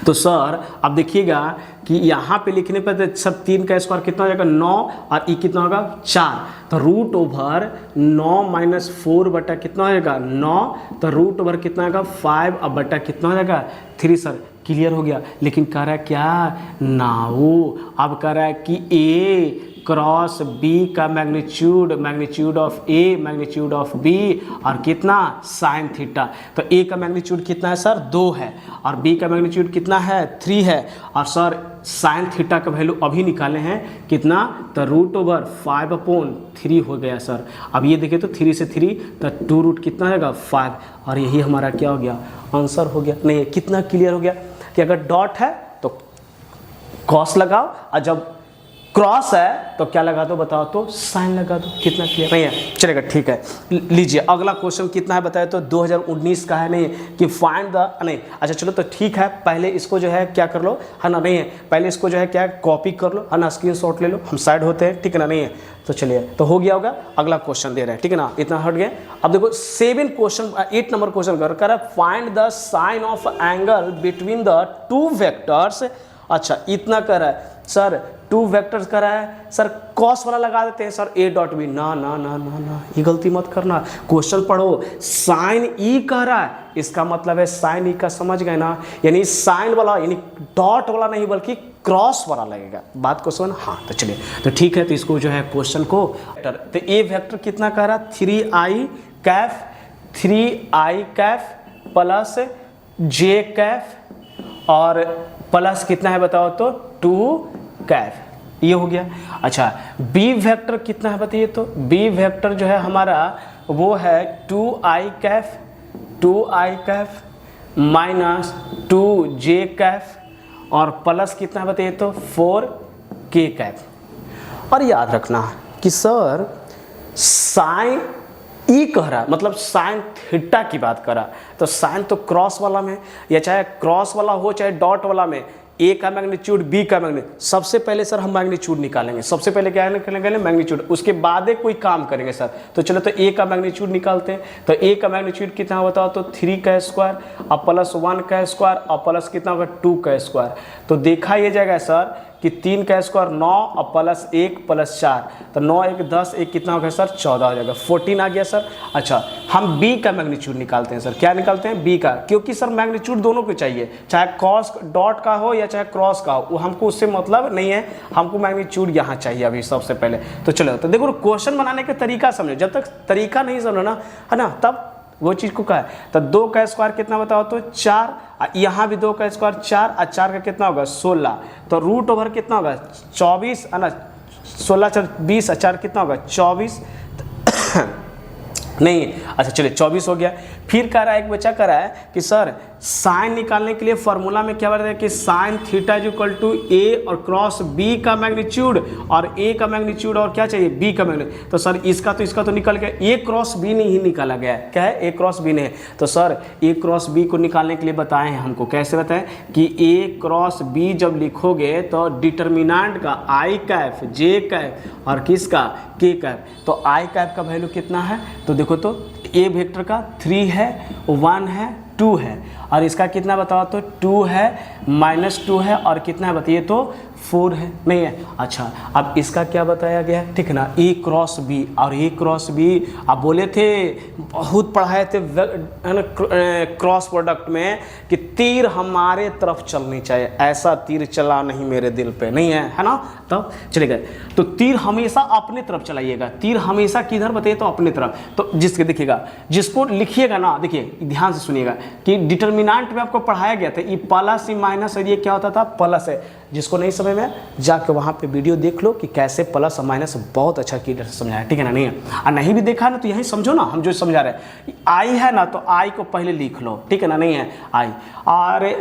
तो सर अब देखिएगा कि यहाँ पे लिखने पर सब 3 का स्क्वायर कितना हो जाएगा 9, और ई कितना होगा 4, तो √9 माइनस 4 बटा कितना हो जाएगा 9, तो √ कितना होगा 5 अब बटा कितना हो जाएगा 3। सर क्लियर हो गया, लेकिन कह रहा है क्या नाउ, अब कह रहा है कि ए क्रॉस बी का magnitude of A magnitude of B और कितना साइन थीटा, तो ए का मैग्नीट्यूड कितना है सर 2 है, और बी का मैग्नीट्यूड कितना है 3 है, और सर साइन थीटा का वैल्यू अभी निकाले हैं कितना, तो √5/3 हो गया सर। अब ये देखिए तो 3 से 3 तो 2 कितना रहेगा 5, और यही हमारा क्या हो गया आंसर हो गया। नहीं कितना क्लियर हो गया कि अगर डॉट है तो कॉस लगाओ, और जब क्रॉस है तो क्या लगा दो बताओ तो साइन लगा दो। कितना क्लियर नहीं है, चलेगा ठीक है। लीजिए अगला क्वेश्चन कितना है बताए तो 2019 का है, नहीं कि फाइंड द, नहीं अच्छा चलो तो ठीक है, पहले इसको जो है क्या कर लो, है ना, नहीं है पहले इसको जो है क्या कॉपी कर लो, है ना, स्क्रीनशॉट ले लो, हम साइड होते हैं, ठीक है ना, नहीं है तो चलिए तो हो गया होगा। अगला क्वेश्चन दे रहे हैं, ठीक है ना, इतना हट गया। अब देखो 8 नंबर क्वेश्चन कर रहा है, find the sine of angle between the 2 vectors. अच्छा इतना कर रहा है सर, 2 वेक्टर्स कर रहा है सर, कॉस वाला लगा देते हैं सर, ए डॉट बी, ना ना ना ना ना ये गलती मत करना, क्वेश्चन पढ़ो, साइन ई कह रहा है, इसका मतलब है साइन ई का समझ गए ना, यानी साइन वाला यानी डॉट वाला नहीं बल्कि क्रॉस वाला लगेगा, बात को समझ। हाँ तो चलिए तो ठीक है, तो इसको जो है क्वेश्चन को, तो ए वेक्टर कितना कह रहा है 3i Kaif plus j Kaif और प्लस कितना है बताओ तो 2 कैफ, ये हो गया। अच्छा बी वेक्टर कितना है बताइए तो, बी वेक्टर जो है हमारा वो है 2i Kaif minus 2j Kaif और प्लस कितना है बताइए तो 4k कैफ। और याद रखना कि सर साइन ई कह रहा है मतलब साइन थीटा की बात कर रहा है, तो साइन तो क्रॉस वाला में, या चाहे क्रॉस वाला हो चाहे डॉट वाला में, ए का मैग्नीट्यूड बी का मैग्नीट्यूड, सबसे पहले सर हम मैग्नीट्यूड निकालेंगे, सबसे पहले क्या निकालेंगे मैग्नीट्यूड, उसके बाद कोई काम करेंगे सर। तो चलो तो ए का मैग्नीट्यूड निकालते हैं, तो ए का मैग्नीट्यूड कितना बताओ तो 3 का स्क्वायर और प्लस 1 का स्क्वायर और प्लस कितना होगा 2 का स्क्वायर। तो देखा ये जाएगा सर कि 3 का स्क्वायर 9 और प्लस 1 प्लस 4, तो 9 1 10 1 कितना हो गया सर 14 हो जाएगा, 14 आ गया सर। अच्छा हम बी का मैग्नीट्यूड निकालते हैं सर, क्या निकालते हैं बी का, क्योंकि सर मैग्नीट्यूड दोनों को चाहिए, चाहे कॉस डॉट का हो या चाहे क्रॉस का हो, वो हमको उससे मतलब नहीं है, हमको मैग्नीट्यूड यहाँ चाहिए अभी सबसे पहले। तो चलो तो देखो क्वेश्चन बनाने का तरीका समझो, जब तक तरीका नहीं समझो ना, है ना, तब वो चीज़ को कहा है। तो 2 का स्क्वायर कितना बताओ तो 4, यहाँ भी 2 का स्क्वायर 4 और 4 का कितना होगा 16, तो रूट ओवर कितना होगा 24 है ना, 16 4 20 और 4 कितना होगा 24 नहीं अच्छा चलिए 24 हो गया। फिर कह रहा है एक बच्चा कह रहा है कि सर साइन निकालने के लिए फॉर्मूला में क्या बताया है कि sine theta is equal to A और क्रॉस बी का मैग्नीट्यूड, और ए का मैग्नीट्यूड और क्या चाहिए, बी का मैग्नीट्यूड। तो सर इसका तो निकल गया, ए क्रॉस बी नहीं निकाला गया है, क्या है, ए क्रॉस बी नहीं। तो सर ए क्रॉस बी को निकालने के लिए बताए हैं हमको, कैसे बताएं कि ए क्रॉस बी जब लिखोगे तो डिटर्मिनेंट का आई कैफ, जे कैफ और किसका, के कैफ। तो आई कैफ का वैल्यू कितना है, तो देखो तो ए वेक्टर का 3 है, 1 है, 2 है, और इसका कितना बताओ तो 2 है, -2 है, और कितना है बताइए तो 4 है, नहीं है। अच्छा अब इसका क्या बताया गया है, ठीक है ना, ए क्रॉस बी, और ए क्रॉस बी आप बोले थे, बहुत पढ़ाए थे है ना क्रॉस प्रोडक्ट में कि तीर हमारे तरफ चलनी चाहिए, ऐसा तीर चला नहीं मेरे दिल पे, नहीं है ना, तब चले गए। तो तीर हमेशा अपने तरफ चलाइएगा, तीर हमेशा किधर बताइए तो अपने तरफ। तो जिसके देखिएगा, जिसको लिखिएगा ना, देखिए ध्यान से सुनिएगा कि डिटर्मिनेंट में आपको पढ़ाया गया था, ये प्लस, ये माइनस, और ये क्या होता था, प्लस है। जिसको नहीं समझ में जाके वहाँ पे वीडियो देख लो कि कैसे प्लस और माइनस बहुत अच्छा क्लियर से समझाया, ठीक है ना, नहीं है, और नहीं भी देखा ना तो यही समझो ना, हम जो समझा रहे हैं, आई है ना तो आई को पहले लिख लो, ठीक है ना, नहीं है आई, और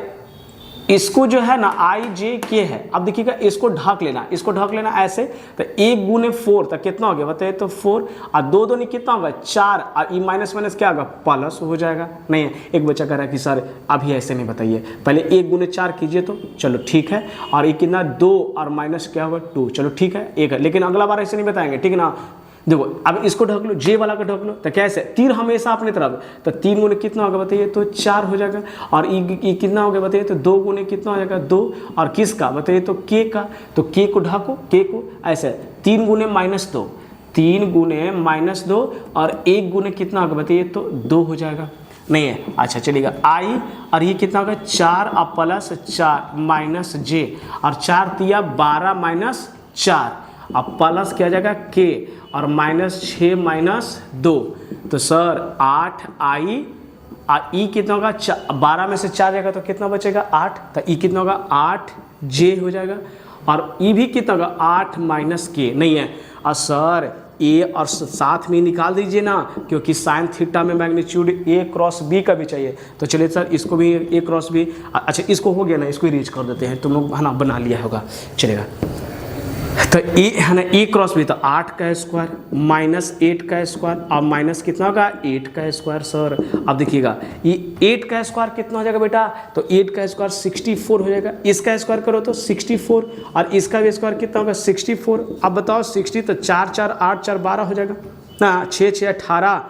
इसको जो है ना आई जे के है। अब देखिएगा इसको ढक लेना, इसको ढक लेना ऐसे, तो 1 गुने 4 तो कितना हो गया बताइए तो 4, और 2 दूनी कितना होगा 4, और ई माइनस माइनस क्या होगा प्लस हो जाएगा, नहीं है। एक बच्चा कह रहा है कि सर अभी ऐसे नहीं बताइए, पहले 1 गुने 4 कीजिए, तो चलो ठीक है, और ये कितना 2 और माइनस क्या होगा 2, चलो ठीक है 1 है, लेकिन अगला बार ऐसे नहीं बताएंगे, ठीक है ना। देखो अब इसको ढक लो, जे वाला को ढक लो, तो कैसे, तीर हमेशा अपनी तरफ, तो 3 गुने कितना होगा बताइए तो 4 हो जाएगा, और ई कितना हो गया बताइए तो 2 गुने कितना हो जाएगा 2, और किसका बताइए तो के का, तो के को ढको, के को ऐसे 3 गुने -2, 3 गुने -2, और 1 गुने कितना होगा बताइए तो 2 हो जाएगा, नहीं है। अच्छा चलिएगा आई, और ये कितना होगा 4 और प्लस 4 माइनस जे, और 4 तिया 12 -4, अब प्लस क्या जाएगा के, और -6 -2, तो सर 8 आई, और ई कितना होगा 12 में से 4 जाएगा तो कितना बचेगा 8, तो ई कितना होगा 8 जे हो जाएगा, और ई भी कितना होगा 8 माइनस के, नहीं है। और सर ए और साथ में निकाल दीजिए ना, क्योंकि साइन थीटा में मैग्नीट्यूड ए क्रॉस बी का भी चाहिए। तो चलिए सर इसको भी ए क्रॉस बी, अच्छा इसको हो गया ना, इसको रीच कर देते हैं, तुम लोग है ना बना लिया होगा, चलेगा। तो ए है ना ए क्रॉस बी, तो 8 का स्क्वायर -8 का स्क्वायर, और माइनस कितना होगा 8 का स्क्वायर। सर अब देखिएगा ये 8 का स्क्वायर कितना हो जाएगा बेटा, तो 8 का स्क्वायर 64 हो जाएगा, इसका स्क्वायर करो तो 64, और इसका भी स्क्वायर कितना होगा 64। अब बताओ 60 तो 4 4 8 4 12 हो जाएगा ना, 6 6 18,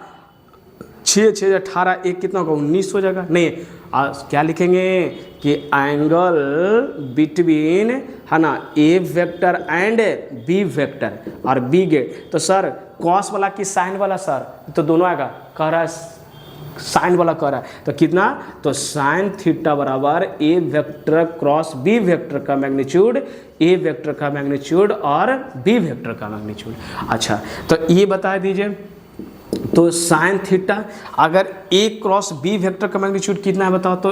6 6 18, 1 कितना होगा 19 हो जाएगा, नहीं क्या लिखेंगे कि एंगल बिटवीन है ना ए वेक्टर एंड बी वेक्टर और बी गेट। तो सर कॉस वाला कि साइन वाला, सर तो दोनों आएगा, कह रहा है साइन वाला कह रहा है, तो कितना, तो साइन थीटा बराबर ए वेक्टर क्रॉस बी वेक्टर का मैग्नीट्यूड, ए वेक्टर का मैग्नीट्यूड और बी वेक्टर का मैग्नीट्यूड। अच्छा तो ये बता दीजिए, तो साइन थीटा अगर ए क्रॉस बी वेक्टर का मैग्नीट्यूड कितना है बताओ तो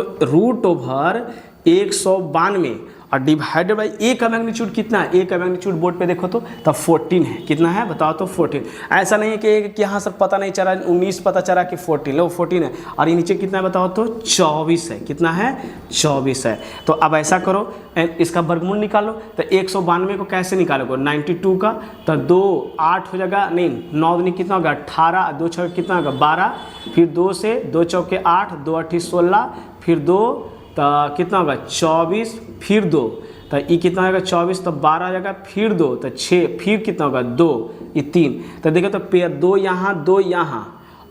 √192, और डिवाइडेड बाई ए का मैग्नीट्यूड कितना है, ए का मैग्नीट्यूड बोर्ड पे देखो तो तब 14 है, कितना है बताओ तो 14। ऐसा नहीं है कि यहाँ सर पता नहीं चला 19 पता चला कि 14, लो 14 है, और ये नीचे कितना है बताओ तो 24 है, कितना है 24 है। तो अब ऐसा करो इसका वर्गमूल निकालो, तो 192 को कैसे निकालोगे 92 का, तो 2 8 हो जाएगा, नहीं 9 दूनी कितना होगा 18, 2 6 कितना होगा 12, फिर 2 से 2 चौके 8, 2 8 16, फिर 2 तो कितना होगा 24, फिर 2 तो ये कितना होगा 24, तो 12 आ जाएगा, फिर 2 तो 6, फिर कितना होगा 2, ये 3, तो देखो तो पेयर 2 यहाँ 2 यहाँ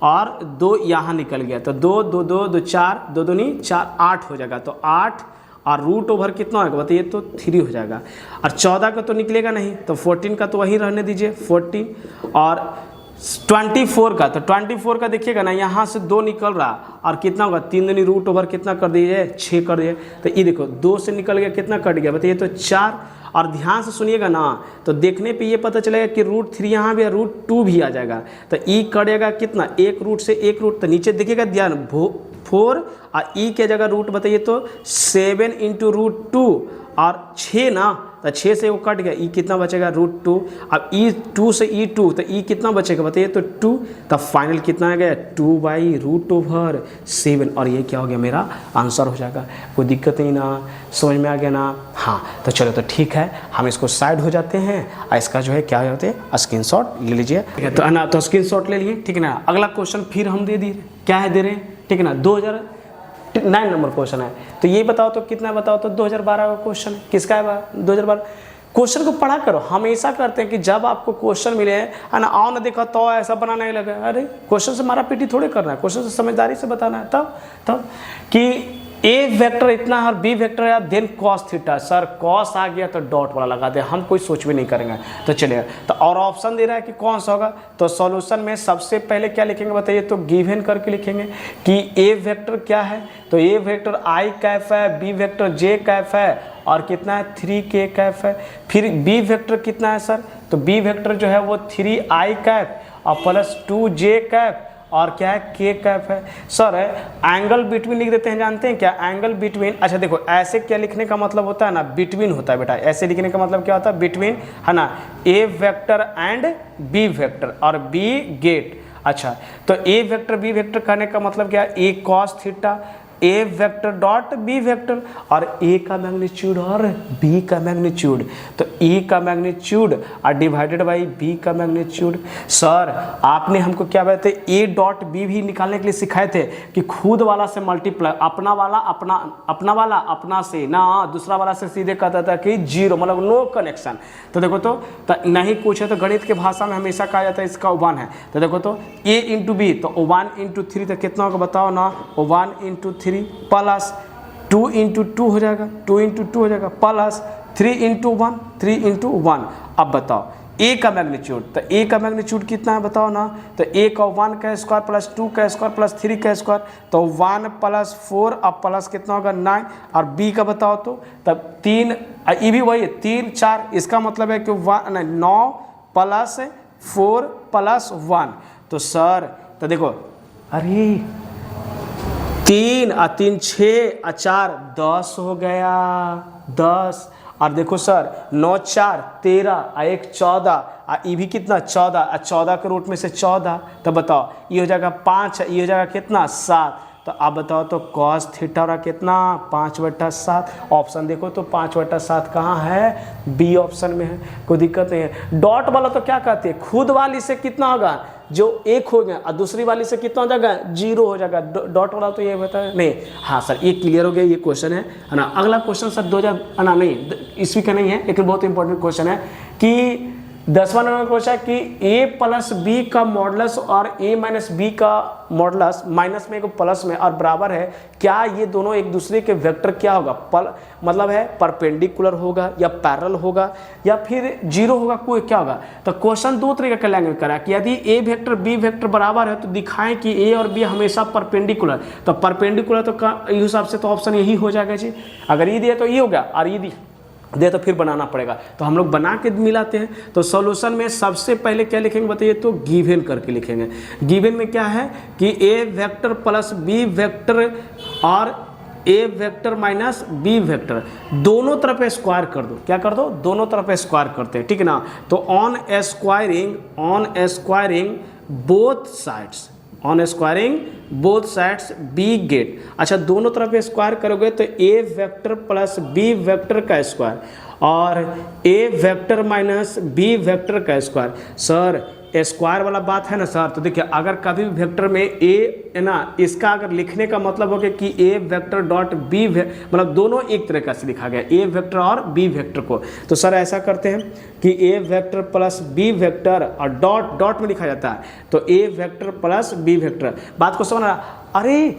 और 2 यहाँ निकल गया, तो 2 2 2 2 4, 2 दूनी 4 8 हो जाएगा, तो 8 और √ओवर कितना होगा बताइए तो 3 हो जाएगा, और 14 का तो निकलेगा नहीं, तो 14 का तो वही रहने दीजिए 14, और 24 का, तो 24 का देखिएगा ना यहाँ से 2 निकल रहा, और कितना होगा 3 दूनी √ओवर कितना कर दीजिए 6 कर दिए, तो ये देखो 2 से निकल गया, कितना कट गया बताइए तो 4, और ध्यान से सुनिएगा ना, तो देखने पे ये पता चलेगा कि √3 यहाँ भी है, √2 भी आ जाएगा, तो ई कटेगा कितना, एक रूट से एक रूट, तो नीचे देखिएगा ध्यान 4, और ई के जगह रूट बताइए तो 7 × √2 और 6 ना, तो 6 से वो कट गया, ई कितना बचेगा √2। अब E2 से E2 तो ई कितना बचेगा बताइए, तो 2, तब फाइनल कितना आ गया 2/√7, और ये क्या हो गया मेरा आंसर हो जाएगा। कोई दिक्कत नहीं ना, समझ में आ गया ना। हाँ तो चलो तो ठीक है, हम इसको साइड हो जाते हैं और इसका जो है क्या हो जाते हैं स्क्रीनशॉट ले लीजिए, ठीक है। तो ना तो स्क्रीनशॉट ले लिए, ठीक है ना। अगला क्वेश्चन फिर हम दे दिए, क्या है दे रहे हैं, ठीक है ना। 2009 नंबर क्वेश्चन है, तो ये बताओ तो कितना बताओ तो 2012 का क्वेश्चन है, किसका है 2012। क्वेश्चन को पढ़ा करो, हमेशा करते हैं कि जब आपको क्वेश्चन मिले है ना, आओ ना देखा तो ऐसा बनाना ही लगा, अरे क्वेश्चन से मारा पीटी थोड़े करना है, क्वेश्चन से समझदारी से बताना है। तब कि ए वेक्टर इतना है और बी वेक्टर है, then cos theta. Sir cos आ गया तो डॉट वाला लगा दे, हम कोई सोच भी नहीं करेंगे। तो चलिए, तो और ऑप्शन दे रहा है कि कौन सा होगा, तो सॉल्यूशन में सबसे पहले क्या लिखेंगे बताइए, तो गिवन करके लिखेंगे कि ए वेक्टर क्या है, तो ए वेक्टर आई कैफ है, बी वेक्टर जे कैफ है, और कितना है 3k कैफ है। फिर बी वेक्टर कितना है सर, तो बी वेक्टर जो है वो 3i कैफ और प्लस 2j कैफ और क्या है k कैफ है। सर एंगल बिटवीन लिख देते हैं, जानते हैं क्या एंगल बिटवीन। अच्छा देखो, ऐसे क्या लिखने का मतलब होता है ना, बिटवीन होता है बेटा। ऐसे लिखने का मतलब क्या होता है, बिटवीन, है ना, ए वेक्टर एंड बी वेक्टर और बी गेट। अच्छा तो ए वेक्टर बी वेक्टर कहने का मतलब क्या है, ए कॉस थीटा ए वेक्टर डॉट बी वेक्टर, और ए का मैग्नीट्यूड और बी का मैग्नीट्यूड, तो ए का मैग्नीट्यूड और डिवाइडेड बाई बी का मैग्नीट्यूड। सर आपने हमको क्या बताते, ए डॉट बी भी निकालने के लिए सिखाए थे कि खुद वाला से मल्टीप्लाई, अपना वाला अपना से ना, दूसरा वाला से सीधे कहता था कि 0, मतलब नो कनेक्शन। तो देखो तो नहीं पूछे तो गणित के भाषा में हमेशा कहा जाता है इसका 1 है। तो देखो तो a इंटू बी, तो 1 इंटू 3 तो कितना होगा बताओ ना, 1 इंटू 3 प्लस 2 इंटू 2 हो जाएगा, 2 इंटू 2 हो जाएगा, प्लस 3 इंटू 1, 3 इंटू 1। अब बताओ ए का मैग्नीट्यूड, तो ए का मैग्नीट्यूड कितना है बताओ ना, तो ए का 1 का स्क्वायर प्लस 2 का स्क्वायर प्लस 3 का स्क्वायर, तो 1 प्लस 4, अब प्लस कितना होगा 9, और बी का बताओ तो तब 3, ये भी वही है 3 4, इसका मतलब है कि 9 प्लस 4 प्लस 1। तो सर तो देखो, अरे 3 और 3 6 और 4 10 हो गया, 10। और देखो सर 9 4 13 और 1 14, और ये भी कितना 14, और 14 के रूट में से 14, तो बताओ ये हो जाएगा 5, ये हो जाएगा कितना 7। तो आप बताओ तो कॉस थीटा और कितना 5/7। ऑप्शन देखो तो 5/7 कहाँ है, बी ऑप्शन में है, कोई दिक्कत नहीं है। डॉट वाला तो क्या कहते हैं, खुद वाली से कितना होगा, जो 1 हो गया, और दूसरी वाली से कितना हो जाएगा 0 हो जाएगा। डॉट वाला तो ये बता नहीं। हाँ सर ये क्लियर हो गया, ये क्वेश्चन है ना। अगला क्वेश्चन सर 2000 ना नहीं ईस्वी का नहीं है, लेकिन बहुत इंपॉर्टेंट क्वेश्चन है कि 10वां नंबर क्वेश्चन है कि a प्लस बी का मॉडुलस और a माइनस बी का मॉडुलस, माइनस में को प्लस में और बराबर है, क्या ये दोनों एक दूसरे के वेक्टर क्या होगा, मतलब है परपेंडिकुलर होगा या पैरेलल होगा या फिर 0 होगा, कोई क्या होगा। तो क्वेश्चन 2 तरीके का लैंग्वेज करा कि यदि a वेक्टर b वेक्टर बराबर है तो दिखाएं कि a और b हमेशा परपेंडिकुलर, तो परपेंडिकुलर तो इस हिसाब से तो ऑप्शन यही हो जाएगा जी। अगर ये दिया तो ये हो गया, और ये दे तो फिर बनाना पड़ेगा, तो हम लोग बना के मिलाते हैं। तो सॉल्यूशन में सबसे पहले क्या लिखेंगे बताइए, तो गिवन करके लिखेंगे। गिवन में क्या है कि A vector plus B vector और A vector minus B vector दोनों तरफ स्क्वायर कर दो, क्या कर दो, दोनों तरफ स्क्वायर करते हैं, ठीक है ना। तो on squaring both sides we get. अच्छा दोनों तरफ स्क्वायर करोगे तो A vector plus B vector का स्क्वायर और A vector minus B vector का स्क्वायर। सर स्क्वायर वाला बात है ना सर, तो देखिए अगर कभी भी वेक्टर में ए है ना, इसका अगर लिखने का मतलब हो गया कि ए वेक्टर डॉट बी, मतलब दोनों एक तरीका से लिखा गया ए वेक्टर और बी वेक्टर को। तो सर ऐसा करते हैं कि A vector plus B vector और डॉट में लिखा जाता है, तो A vector plus B vector. बात को समझना, अरे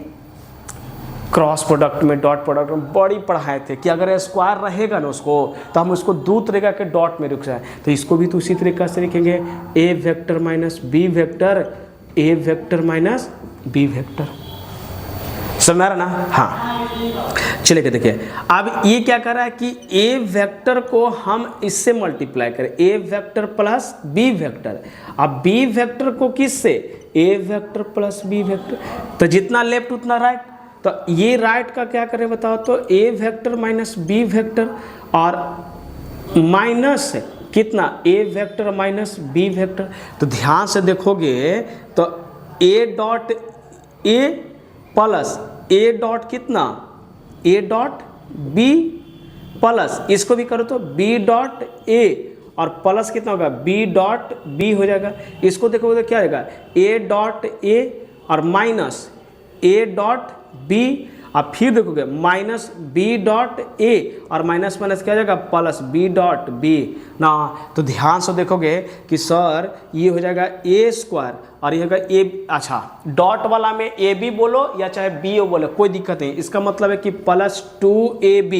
क्रॉस प्रोडक्ट में डॉट प्रोडक्ट में बड़ी पढ़ाए थे कि अगर स्क्वायर रहेगा ना उसको तो हम उसको 2 तरीका के डॉट में रुक जाए, तो इसको भी तो उसी तरीका से लिखेंगे ए वेक्टर माइनस बी वेक्टर, ए वेक्टर माइनस बी वेक्टर। समझ आ रहा ना। हाँ चलिए देखिए, अब ये क्या कर रहा है कि ए वेक्टर को हम इससे मल्टीप्लाई करें, ए वेक्टर प्लस बी वेक्टर। अब बी वेक्टर को किससे, ए वेक्टर प्लस बी वेक्टर, तो जितना लेफ्ट उतना राइट। तो ये राइट का क्या करें बताओ, तो A vector minus B vector और माइनस कितना ए वेक्टर माइनस बी वेक्टर। तो ध्यान से देखोगे तो A dot A plus A dot कितना ए डॉट बी प्लस इसको भी करो तो बी डॉट ए और प्लस कितना होगा बी डॉट बी हो जाएगा। इसको देखोगे तो क्या आएगा ए डॉट ए और माइनस ए डॉट बी और फिर देखोगे माइनस बी डॉट ए और माइनस माइनस क्या हो जाएगा प्लस बी डॉट बी ना। तो ध्यान से देखोगे कि सर ये हो जाएगा ए स्क्वायर और ये होगा ए, अच्छा डॉट वाला में ए बी बोलो या चाहे बी ओ बोलो कोई दिक्कत नहीं। इसका मतलब है कि प्लस 2ab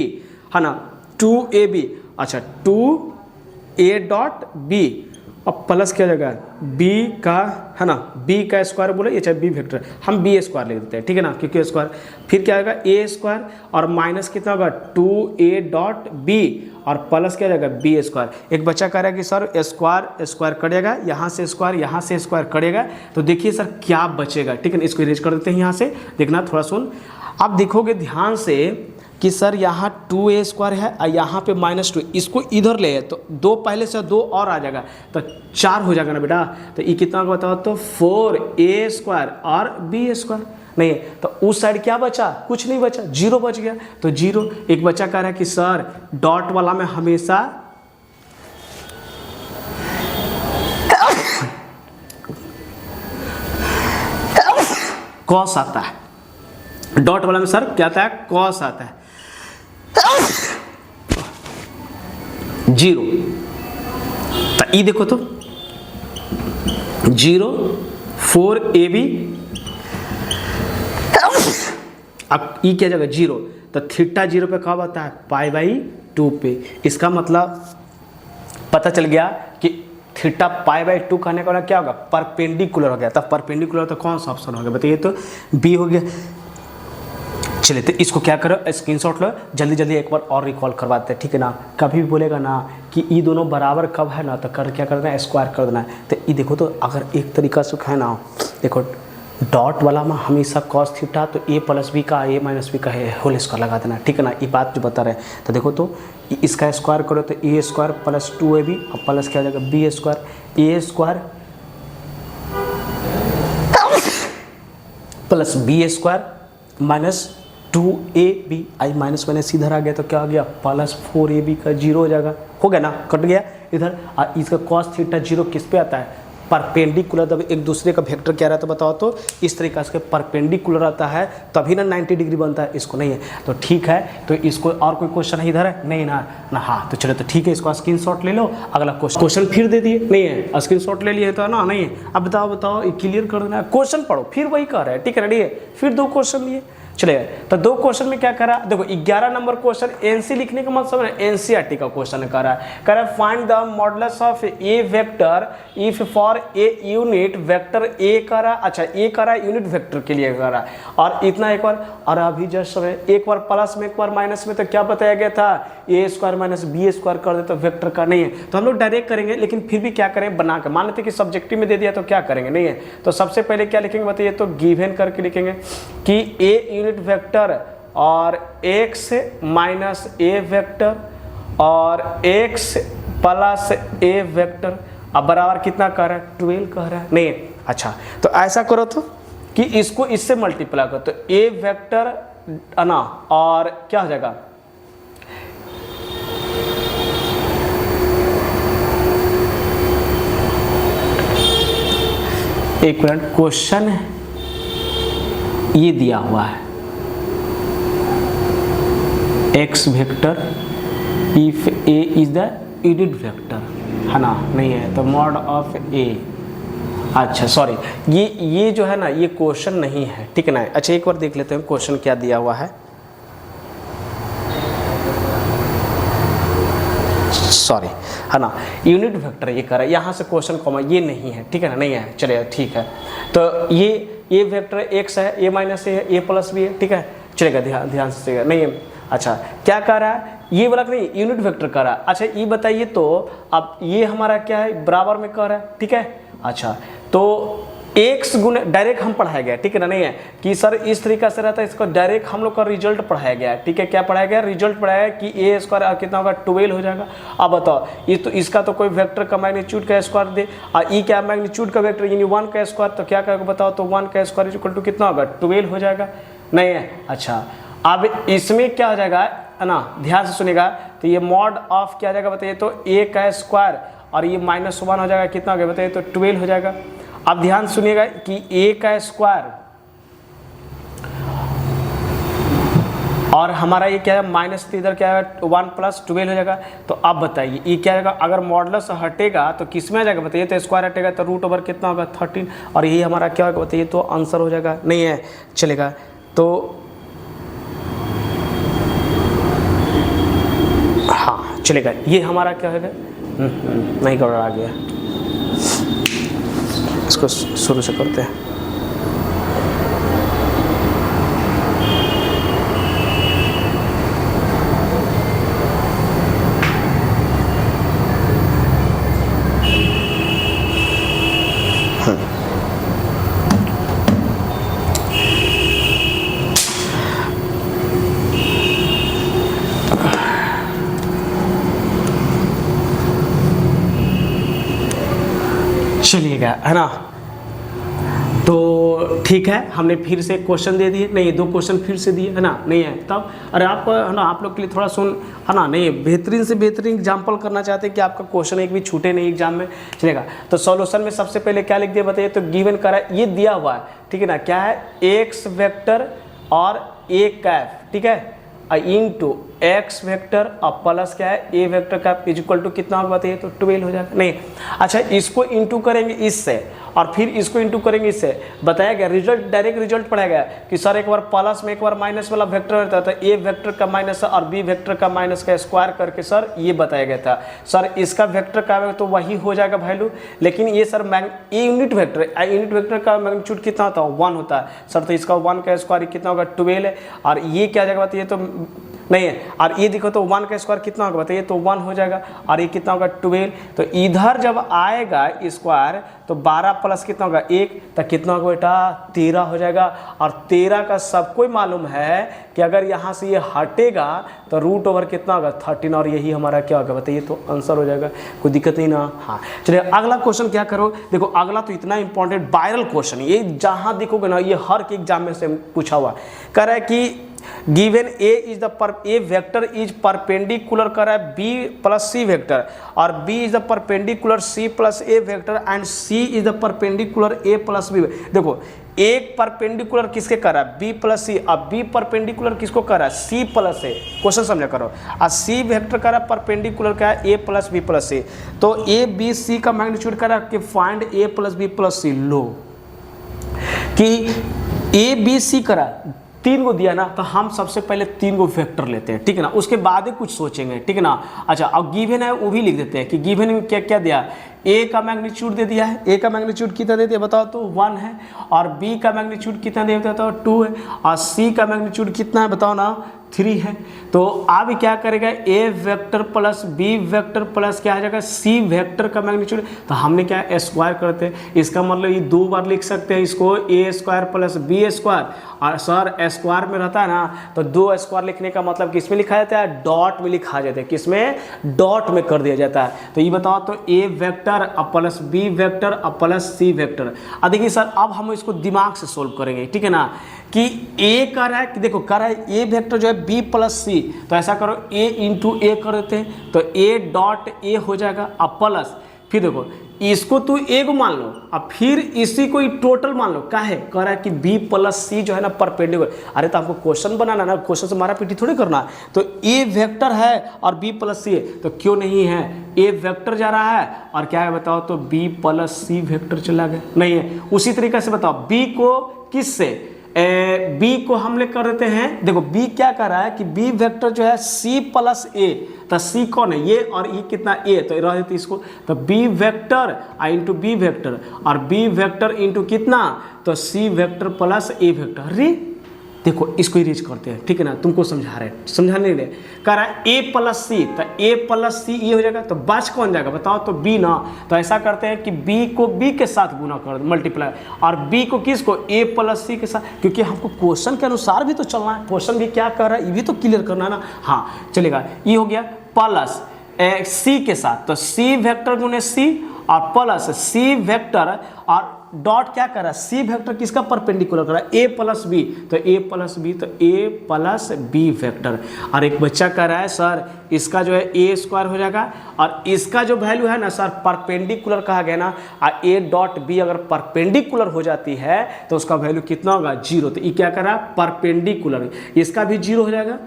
है ना 2ab, अच्छा 2a डॉट बी और प्लस क्या हो जाएगा b का है ना b का स्क्वायर बोले या चाहे b वेक्टर हम b स्क्वायर लिख देते हैं ठीक है ना क्योंकि स्क्वायर। फिर क्या आएगा a स्क्वायर और माइनस कितना होगा 2a डॉट b और प्लस क्या हो जाएगा b स्क्वायर। एक बच्चा कह रहा है कि सर स्क्वायर स्क्वायर करेगा यहाँ से स्क्वायर करेगा तो देखिए सर क्या बचेगा ठीक है। इसको इरेज कर देते हैं यहाँ से, देखना थोड़ा सुन। आप देखोगे ध्यान से कि सर यहाँ 2a स्क्वायर है और यहाँ पे -2 इसको इधर ले तो 2 पहले से 2 और आ जाएगा तो 4 हो जाएगा ना बेटा। तो ये कितना बताओ तो 4a स्क्वायर और b स्क्वायर नहीं है तो उस साइड क्या बचा कुछ नहीं बचा 0 बच गया तो 0। एक बच्चा कह रहा है कि सर डॉट वाला में हमेशा कॉस आता है, डॉट वाला में सर क्या आता है कॉस आता है 0। तो ये देखो तो 0 4ab अब ये क्या जाएगा 0 तो थीटा 0 पे कब आता है π/2 पे। इसका मतलब पता चल गया कि थीटा π/2 कहने का क्या होगा परपेंडिकुलर हो गया। तब परपेंडिकुलर तो कौन सा ऑप्शन हो गया बताइए तो बी हो गया। चलिए तो इसको क्या करो स्क्रीनशॉट लो जल्दी जल्दी एक बार और रिकॉल करवाते हैं ठीक है ना। कभी भी बोलेगा ना कि ये दोनों बराबर कब है ना तो कर क्या करना है स्क्वायर कर देना है। तो ये देखो तो अगर एक तरीका से है ना देखो डॉट वाला में हमेशा कॉस थीटा तो a प्लस बी का a-b का है होल स्क्वायर लगा देना ठीक है ना। ये बात जो बता रहे हैं तो देखो तो इसका स्क्वायर करो तो a स्क्वायर प्लस 2ab और प्लस क्या हो जाएगा b square a square plus b square minus 2ab I minus minus इधर आ गया तो क्या आ गया प्लस 4ab का 0 हो जाएगा हो गया ना कट गया इधर। और इसका कॉस थीटा 0 किस पे आता है परपेंडिकुलर। तब एक दूसरे का वेक्टर क्या रहता है बताओ तो इस तरीका से परपेंडिकुलर आता है तभी ना 90 डिग्री बनता है। इसको नहीं है तो ठीक है। तो इसको और कोई क्वेश्चन है इधर है नहीं ना हाँ तो चलो तो ठीक है इसको स्क्रीनशॉट ले लो। अगला क्वेश्चन फिर दे दिए नहीं है स्क्रीनशॉट ले लिए तो ना नहीं है। अब बताओ ये क्लियर कर देना क्वेश्चन पढ़ो फिर वही कर रहा है ठीक है रेडी है। फिर 2 क्वेश्चन लिए चलिए तो 2 क्वेश्चन में क्या करा देखो 11 नंबर क्वेश्चन एनसी लिखने का मतलब है एनसीईआरटी का क्वेश्चन कह रहा है find the modulus of A vector if for a unit vector ए करा। अच्छा ए करा यूनिट वेक्टर के लिए करा और इतना एक बार और अभी जस्ट एक बार प्लस में एक बार माइनस में तो क्या बताया गया था ए स्क्वायर माइनस बी स्क्वायर कर दे तो वेक्टर का नहीं है तो हम लोग डायरेक्ट करेंगे। लेकिन फिर भी क्या करें बना के मान लेते कि सब्जेक्टिव में दे दिया तो क्या करेंगे नहीं है तो सबसे पहले क्या लिखेंगे बताइए तो गिवन करके लिखेंगे कि ए यूनिट वेक्टर और x माइनस ए वेक्टर और x प्लस ए वेक्टर अब बराबर कितना कह रहा है 12 कह रहा है नहीं। अच्छा तो ऐसा करो तो कि इसको इससे मल्टीप्लाई करो तो ए वेक्टर ना और क्या हो जाएगा एक मिनट क्वेश्चन ये दिया हुआ है x vector if a is the unit vector है ना नहीं है तो मॉड ऑफ a। अच्छा सॉरी ये जो है ना ये क्वेश्चन नहीं है ठीक है ना। अच्छा एक बार देख लेते हैं क्वेश्चन क्या दिया हुआ है सॉरी है ना यूनिट वेक्टर ये कर रहा है यहाँ से क्वेश्चन कॉमा ये नहीं है ठीक है ना नहीं है चलिए ठीक है। तो ये वेक्टर x है a माइनस ए है a प्लस बी है ठीक है चलेगा ध्यान से नहीं है। अच्छा क्या कर रहा है ये वाला नहीं यूनिट वेक्टर कर रहा है। अच्छा ये बताइए तो अब ये हमारा क्या है बराबर में कर रहा है ठीक है। अच्छा तो एक्स गुने डायरेक्ट हम पढ़ाया गया, ठीक है ना, नहीं है कि सर इस तरीका से रहता है, इसको डायरेक्ट हम लोग का रिजल्ट पढ़ाया गया, ठीक है। क्या पढ़ाया गया? रिजल्ट पढ़ाया गया कि ए स्क्वायर कितना होगा 12 हो जाएगा। अब बताओ ये तो इसका तो कोई वेक्टर का मैग्नीट्यूड का स्क्वायर दे और ई क्या मैग्नीट्यूड का वेक्टर यानी 1 का स्क्वायर, तो क्या करेगा बताओ, तो 1 का स्क्वायर इक्वल टू कितना होगा 12 हो जाएगा, नहीं है। अच्छा अब इसमें क्या हो जाएगा है ना, ध्यान से सुनेगा, तो ये मॉड ऑफ क्या हो जाएगा बताइए, तो ए का स्क्वायर और ये -1 हो जाएगा, कितना हो गया बताइए, तो 12 हो जाएगा। अब ध्यान सुनिएगा कि a का स्क्वायर और हमारा ये क्या है माइनस, इधर क्या है 1 + 12 हो जाएगा। तो अब बताइए ये क्या आएगा, अगर मॉडुलस हटेगा तो किस में आ जाएगा बताइए, तो स्क्वायर हटेगा तो रूट ओवर कितना होगा 13 और यही हमारा क्या होगा बताइए, तो आंसर हो जाएगा, नहीं है चलेगा। तो हाँ चलेगा, ये हमारा क्या होगा, नहीं गड़बड़ आ गया, इसको शुरू से करते हैं। चलिएगा है ना, तो ठीक है, हमने फिर से क्वेश्चन दे दिए, नहीं 2 क्वेश्चन फिर से दिए है ना, नहीं है तब अरे आप है ना, आप लोग के लिए थोड़ा सुन है ना, नहीं बेहतरीन से बेहतरीन एग्जाम्पल करना चाहते हैं कि आपका क्वेश्चन एक भी छूटे नहीं एग्जाम में, चलेगा। तो सॉल्यूशन में सबसे पहले क्या लिख दिया बताइए, तो गिवन करा ये दिया हुआ है, ठीक है ना, क्या है एक्स वेक्टर और ए कैफ, ठीक है, इंटू एक्स वेक्टर और प्लस क्या है ए वेक्टर का इक्वल टू कितना होगा बताइए, तो 12 हो जाएगा, नहीं। अच्छा इसको इंटू करेंगे इससे और फिर इसको इंटू करेंगे इससे, बताया गया रिजल्ट, डायरेक्ट रिजल्ट पढ़ाया गया कि सर एक बार प्लस में एक बार माइनस वाला वेक्टर रहता था, ए वेक्टर का माइनस और बी वेक्टर का माइनस का स्क्वायर करके सर ये बताया गया था, सर इसका वेक्टर का तो वही हो जाएगा वैल्यू, लेकिन ये सर यूनिट वेक्टर का मैग्नीट्यूड कितना होता है 1 होता है सर, तो इसका 1 का स्क्वायर कितना होगा 12 है और ये क्या जाएगा बताइए, तो नहीं है, और ये देखो तो 1 का स्क्वायर कितना होगा बताइए, तो 1 हो जाएगा और ये कितना होगा 12, तो इधर जब आएगा स्क्वायर तो 12 प्लस कितना होगा 1, तो कितना होगा बेटा 13 हो जाएगा। और 13 का सबको ही मालूम है कि अगर यहाँ से ये हटेगा तो रूट ओवर कितना होगा 13 और यही हमारा क्या होगा बताइए, तो आंसर हो जाएगा, कोई दिक्कत नहीं ना। हाँ चलिए अगला क्वेश्चन क्या करो, देखो अगला तो इतना इंपॉर्टेंट वायरल क्वेश्चन, ये जहाँ देखोगे ना ये हर एक एग्जाम में से पूछा हुआ, कह रहा है कि given A vector is perpendicular कर रहा है बी प्लस सी वेक्टर और B is the perpendicular C plus A vector and C is the perpendicular A plus B. देखो एक परपेंडिकुलर किसके कर रहा है बी प्लस सी, अब बी परपेंडिकुलर किसको कर रहा है सी प्लस ए, क्वेश्चन समझा करो, और सी वेक्टर कर रहा है परपेंडिकुलर क्या है ए प्लस बी प्लस सी, तो ए बी सी का मैग्नीट्यूड कर रहा है कि फाइंड ए प्लस बी प्लस सी, लो कि ए बी सी करा 3 को दिया ना, तो हम सबसे पहले 3 को वेक्टर लेते हैं, ठीक है ना, उसके बाद ही कुछ सोचेंगे, ठीक है ना। अच्छा अब गिवन है वो भी लिख देते हैं कि गिवन में क्या क्या दिया, ए का मैग्नीट्यूड दे दिया है, ए का मैग्नीट्यूड कितना दे दिया बताओ, तो 1 है, और बी का मैग्नीट्यूड कितना दे दिया बताओ 2 है, और सी का मैग्नीट्यूड कितना है बताओ ना 3 है। तो अब क्या करेगा A vector plus B vector plus क्या आ जाएगा सी वेक्टर का मैग्नीट्यूड, तो हमने क्या स्क्वायर करते हैं, इसका मतलब ये 2 बार लिख सकते हैं इसको ए स्क्वायर प्लस बी स्क्वायर, और सर स्क्वायर में रहता है ना तो 2 स्क्वायर लिखने का मतलब किसमें लिखा जाता है, डॉट में लिखा जाता है, किसमें डॉट में कर दिया जाता है। तो ये बताओ तो A vector plus B vector plus C vector. अब देखिए सर अब हम इसको दिमाग से सोल्व करेंगे, ठीक है ना, कि ए कर रहा है कि देखो कर रहा है ए वेक्टर जो है बी प्लस सी, तो ऐसा करो ए इंटू ए कर देते हैं, तो ए डॉट ए हो जाएगा, अब प्लस फिर देखो इसको तू ए को मान लो, अब फिर इसी को टोटल मान लो, काहे कह रहा है कि बी प्लस सी जो है ना परपेंडिकुलर, अरे तो आपको क्वेश्चन बनाना ना, क्वेश्चन से मारा पीटी थोड़ी करना, तो ए वेक्टर है और बी प्लस सी है, तो क्यों नहीं है, ए वेक्टर जा रहा है और क्या है बताओ, तो बी प्लस सी वेक्टर चला गया, नहीं है। उसी तरीके से बताओ बी को किससे, बी को हम लोग कर देते हैं, देखो बी क्या कर रहा है कि बी वेक्टर जो है सी प्लस ए, तो सी कौन है ये और ये कितना ए, तो रह देते इसको, तो B vector into B vector और बी वेक्टर इंटू कितना, तो C vector plus A vector. अरे देखो इसको इरेज करते हैं, ठीक है ना, तुमको समझा रहे हैं, समझाने नहीं कह रहा है a प्लस सी, तो a प्लस सी ये हो जाएगा, तो बच कौन जाएगा बताओ, तो b ना। तो ऐसा करते हैं कि b को b के साथ गुना कर मल्टीप्लाई, और b को किसको a प्लस सी के साथ, क्योंकि हमको क्वेश्चन के अनुसार भी तो चलना है, क्वेश्चन भी क्या कर रहा है ये भी तो क्लियर करना है ना। हाँ चलेगा, ये हो गया प्लस सी के साथ, तो सी वेक्टर गुने सी और प्लस सी वेक्टर और डॉट क्या कर रहा है, सी वेक्टर किसका परपेंडिकुलर कर रहा है, ए प्लस बी, तो ए प्लस बी, तो ए प्लस बी वेक्टर। और एक बच्चा कह रहा है सर इसका जो है ए स्क्वायर हो जाएगा, और इसका जो वैल्यू है ना सर परपेंडिकुलर कहा गया ना, और ए डॉट बी अगर परपेंडिकुलर हो जाती है तो उसका वैल्यू कितना होगा, 0। तो ये क्या कर रहा है परपेंडिकुलर, इसका भी 0 हो जाएगा,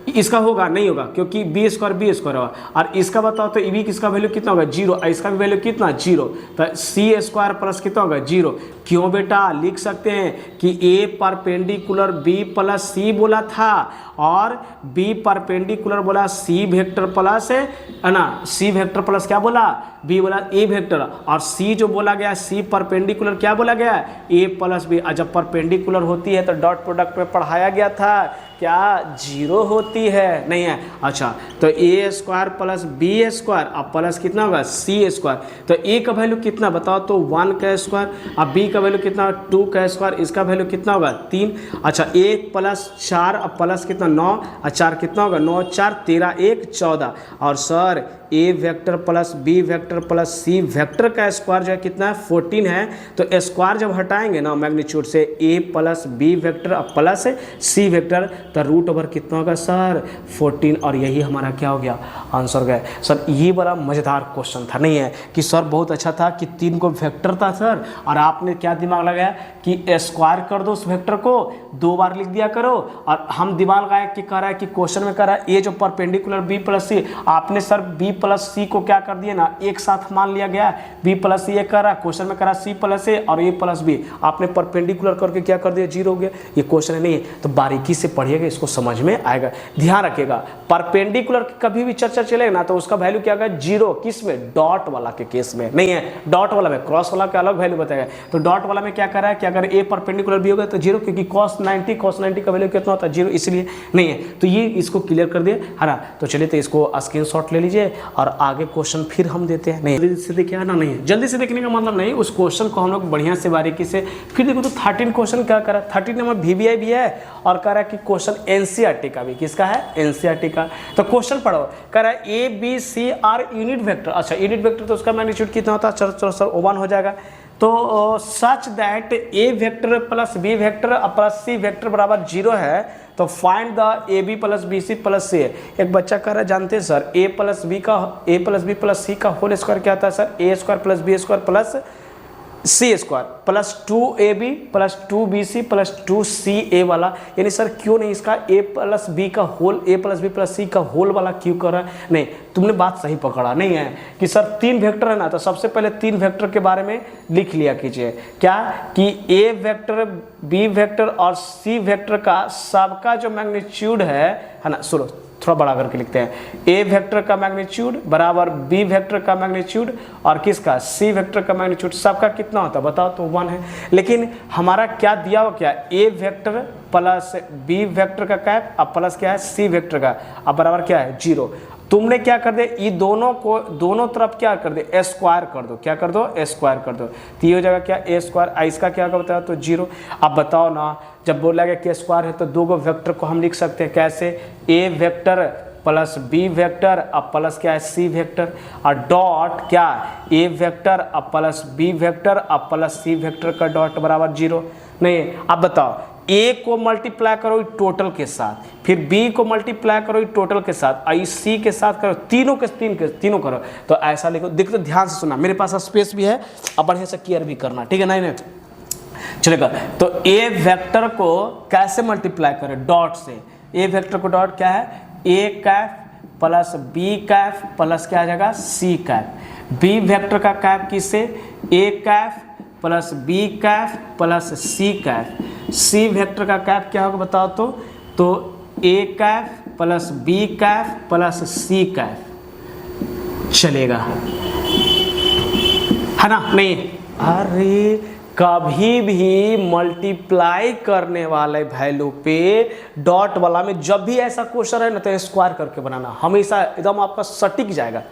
इसका होगा नहीं होगा क्योंकि बी स्क्वायर होगा, और इसका बताओ तो ई किसका वैल्यू कितना होगा 0, और इसका भी वैल्यू कितना 0, तो सी स्क्वायर प्लस कितना होगा 0। क्यों बेटा, लिख सकते हैं कि ए परपेंडिकुलर बी प्लस सी बोला था, और बी परपेंडिकुलर बोला सी वेक्टर प्लस है ना, सी वेक्टर प्लस क्या बोला, बी बोला ए वेक्टर, और सी जो बोला गया सी परपेंडिकुलर क्या बोला गया, ए प्लस बी। जब परपेंडिकुलर होती है तो डॉट प्रोडक्ट में पढ़ाया गया था क्या 0 होती है, नहीं है। अच्छा तो A square plus B square अब प्लस कितना होगा सी स्क्वायर, तो ए का वैल्यू कितना बताओ, तो 1 का स्क्वायर, अब बी का वैल्यू कितना 2 का स्क्वायर, इसका वैल्यू कितना होगा 3। अच्छा 1 प्लस 4 अब प्लस कितना 9, और 4 कितना होगा 9 4 13 1 14, और sir A vector plus B vector plus C vector का स्क्वायर जो है कितना है 14 है, तो स्क्वायर जब हटाएंगे ना मैग्नीट्यूड से ए प्लस बी वेक्टर अब प्लस सी वेक्टर, तो रूट ओवर कितना होगा सर 14, और यही हमारा क्या हो गया आंसर गया। सर ये बड़ा मज़ेदार क्वेश्चन था, नहीं है कि सर बहुत अच्छा था कि 3 को वेक्टर था सर, और आपने क्या दिमाग लगाया कि स्क्वायर कर दो उस वेक्टर को 2 बार लिख दिया करो, और हम दिमाग लगाए कि कह रहा है कि क्वेश्चन में कह रहा है ए जो परपेंडिकुलर बी प्लस सी, आपने सर बी प्लस सी को क्या कर दिया ना एक साथ मान लिया गया, बी प्लस सी कर रहा है, क्वेश्चन में कर रहा है सी प्लस ए और ए प्लस बी, आपने परपेंडिकुलर करके क्या कर दिया 0 हो गया। ये क्वेश्चन है नहीं है, तो बारीकी से पढ़िएगा, इसको समझ में आएगा। ध्यान रखिएगा परपेंडिकुलर की कभी भी चर्चा चलेगा ना तो उसका वैल्यू क्या होगा 0, किस में, डॉट वाला के केस में, नहीं है डॉट वाला में, क्रॉस वाला का अलग वैल्यू बताएगा। तो डॉट वाला में क्या कर रहा है कि अगर ए परपेंडिकुलर भी होगा तो 0, क्योंकि cos 90 का वैल्यू कितना होता है 0, इसलिए नहीं है। तो ये इसको क्लियर कर दिया है ना। तो चलिए तो इसको स्क्रीनशॉट ले लीजिए और आगे क्वेश्चन फिर हम देते हैं। नहीं जल्दी से देखिए ना, नहीं जल्दी से देखने का मतलब नहीं, उस क्वेश्चन को हम लोग बढ़िया से बारीकी से फिर देखो। तो 13 क्वेश्चन क्या करा, 13 नंबर VBI भी है और कह रहा है कि क्वेश्चन NCERT का भी, किसका है NCERT का। तो क्वेश्चन पढ़ो, कह रहा है ABCR यूनिट वेक्टर। अच्छा यूनिट वेक्टर तो उसका मैग्नीट्यूड कितना होता है, चलो सर 1 हो जाएगा। तो such that A vector plus B vector plus C vector बराबर 0 है, तो find the A B plus B C plus C. एक बच्चा कह रहा है जानते हैं sir A plus B plus C का होल स्क्वायर क्या आता है sir, A square plus B square plus C square plus 2AB plus 2BC plus 2CA वाला, यानी सर क्यों नहीं इसका A प्लस बी का whole, A plus B plus C का होल वाला क्यों कर रहा है। नहीं तुमने बात सही पकड़ा, नहीं है कि सर 3 वेक्टर है ना, तो सबसे पहले 3 वेक्टर के बारे में लिख लिया कीजिए क्या कि A वेक्टर B वेक्टर और C वेक्टर का सबका जो मैग्नीट्यूड है ना, सुनो थोड़ा बड़ा करके लिखते हैं, ए वेक्टर का मैग्नीट्यूड बराबर बी वेक्टर का मैग्नीट्यूड और किसका सी वेक्टर का मैग्नीट्यूड, सबका कितना होता है बताओ, तो 1 है। लेकिन हमारा क्या दिया हो, क्या ए वेक्टर प्लस बी वेक्टर का कैप अब प्लस क्या है सी वेक्टर का अब बराबर क्या है 0। तुमने क्या कर दे, ये दोनों को दोनों तरफ क्या कर दे स्क्वायर कर दो, क्या कर दो स्क्वायर कर दो, तो ये हो जाएगा क्या ए स्क्वायर, इसका क्या बताया तो 0। अब बताओ ना जब बोला गया कि स्क्वायर है तो 2 वेक्टर को हम लिख सकते हैं कैसे, ए वेक्टर प्लस बी वेक्टर अब प्लस क्या है सी वेक्टर और डॉट क्या ए वेक्टर अब प्लस बी वेक्टर अब प्लस सी वेक्टर का डॉट बराबर 0। नहीं अब बताओ ए को मल्टीप्लाई करो टोटल के साथ, फिर बी को मल्टीप्लाई करो टोटल के साथ, आई सी के साथ करो, तीनों करो, तो ऐसा लिखो। देखो तो ध्यान से सुना, मेरे पास स्पेस भी है, अब बढ़िया से केयर भी करना, ठीक है नहीं चलेगा। तो ए वेक्टर को कैसे मल्टीप्लाई करें, डॉट से। ए वेक्टर को डॉट क्या है, A cap plus B cap plus क्या आ जाएगा सी कैफ। बी वेक्टर का कैफ किससे, A cap plus B cap plus C cap. C vector का कैफ क्या होगा बताओ तो A cap plus B cap plus C cap चलेगा, है ना। नहीं अरे कभी भी मल्टीप्लाई करने वाले वैल्यू पे डॉट वाला में जब भी ऐसा क्वेश्चन है ना तो स्क्वायर करके बनाना, हमेशा एकदम आपका सटीक जाएगा।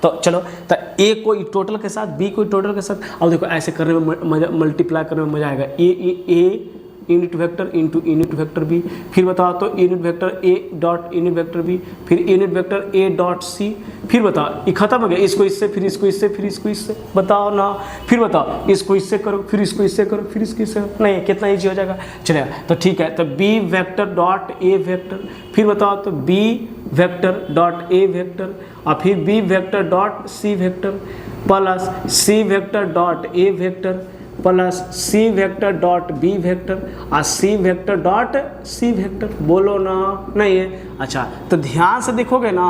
तो चलो, तो ए को टोटल के साथ, बी को टोटल के साथ, अब देखो ऐसे करने में मल्टीप्लाई करने में मजा आएगा। A unit vector into unit vector B, फिर बताओ तो unit vector A dot unit vector B, फिर unit vector A dot C, फिर बताओ ये खत्म हो गया, इसको इससे, फिर इसको इससे, फिर इसको इससे, बताओ ना, फिर बताओ इसको इससे करो, फिर इसको इससे करो, फिर इसको इससे करो, नहीं कितना ईजी हो जाएगा। चलेगा, तो ठीक है, तो B vector dot A vector, फिर बताओ तो B vector dot A vector, और फिर B vector dot C vector plus C vector dot A vector plus C vector dot B vector और C vector dot C vector. बोलो ना, नहीं है। अच्छा, तो ध्यान से देखोगे ना,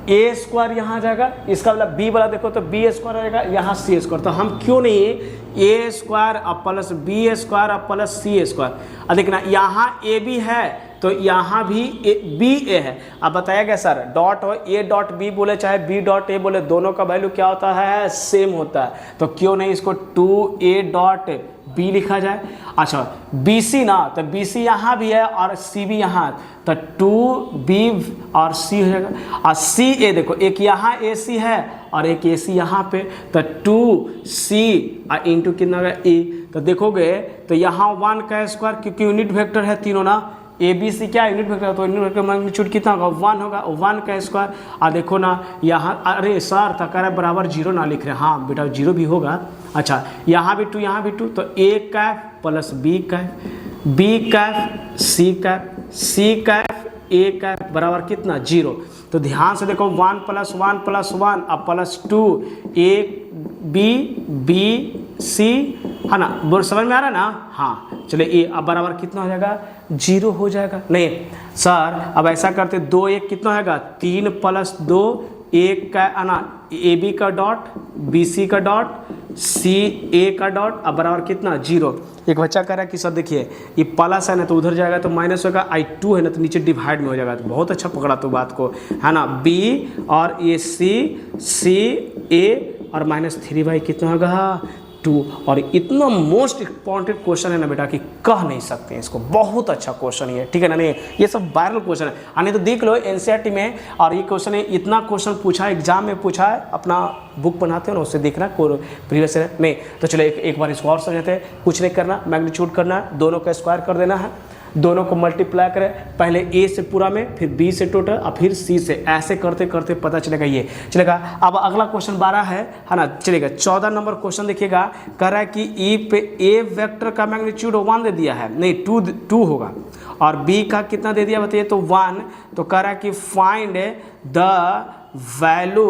ए स्क्वायर यहाँ आ जाएगा, इसका मतलब बी वाला देखो तो बी स्क्वायर आएगा, यहाँ सी स्क्वायर, तो हम क्यों नहीं ए स्क्वायर अब प्लस बी स्क्वायर अब प्लस सी स्क्वायर। अब देखना यहाँ ए बी है तो यहाँ भी बी ए है। अब बताया गया सर डॉट हो ए डॉट बी बोले चाहे बी डॉट ए बोले, दोनों का वैल्यू क्या होता है, सेम होता है, तो क्यों नहीं इसको 2a डॉट बी लिखा जाए। अच्छा, बी सी ना, तो बी सी यहाँ भी है और सी भी यहाँ, तो 2b और c हो जाएगा। और सी ए देखो, एक यहाँ ए सी है और एक ए सी यहाँ पे, तो 2c और इंटू कितना होगा e, तो देखोगे तो यहाँ 1 का स्क्वायर, क्योंकि यूनिट वेक्टर है तीनों ना, ए बी सी क्या यूनिट वेक्टर, तो यूनिट वेक्टर मैग्नीट्यूड कितना होगा, 1 होगा, 1 का स्क्वायर। और देखो ना यहाँ, अरे सर तक बराबर 0 ना लिख रहे, हाँ बेटा 0 भी होगा। अच्छा, यहाँ भी 2 यहाँ भी 2, तो A cap plus B cap, B cap C cap, C cap A cap बराबर कितना, 0। तो ध्यान से देखो 1 प्लस 1 प्लस 1 अब plus 2 A B B C, है ना, बोल समझ में आ रहा है ना। हाँ चलिए, ए अब बराबर कितना हो जाएगा, 0 हो जाएगा। नहीं सर, अब ऐसा करते 2 1 कितना होगा, 3 प्लस 2 1 का आना, ए बी का डॉट बी सी का डॉट सी ए का डॉट, अब बराबर कितना, 0। एक बच्चा कह रहा है कि सर देखिए ये प्लस है ना तो उधर जाएगा तो माइनस होगा, I2 है ना तो नीचे डिवाइड में हो जाएगा, तो बहुत अच्छा पकड़ा तो बात को, है ना। बी और ये सी ए और -3 कितना होगा, 2। और इतना मोस्ट इम्पॉर्टेंट क्वेश्चन है ना बेटा कि कह नहीं सकते इसको, बहुत अच्छा क्वेश्चन है, ठीक है ना। नहीं ये सब वायरल क्वेश्चन है, आने तो देख लो एनसीईआरटी में, और ये क्वेश्चन है, इतना क्वेश्चन पूछा है एग्जाम में पूछा है, अपना बुक बनाते हो ना उससे देखना प्रीवियस है। नहीं तो चलो एक बार इसको और समझते हैं, कुछ नहीं करना, मैग्नीट्यूड करना है, दोनों का स्क्वायर कर देना है, दोनों को मल्टीप्लाई करें, पहले ए से पूरा में, फिर बी से टोटल और फिर सी से, ऐसे करते करते पता चलेगा ये चलेगा। अब अगला क्वेश्चन 12 है ना, चलेगा 14 नंबर क्वेश्चन देखिएगा, कह रहा है कि ई पे ए वेक्टर का मैग्नीट्यूड 1 दे दिया है, नहीं 2 होगा, और बी का कितना दे दिया बताइए, तो 1। तो कह रहा है कि find the value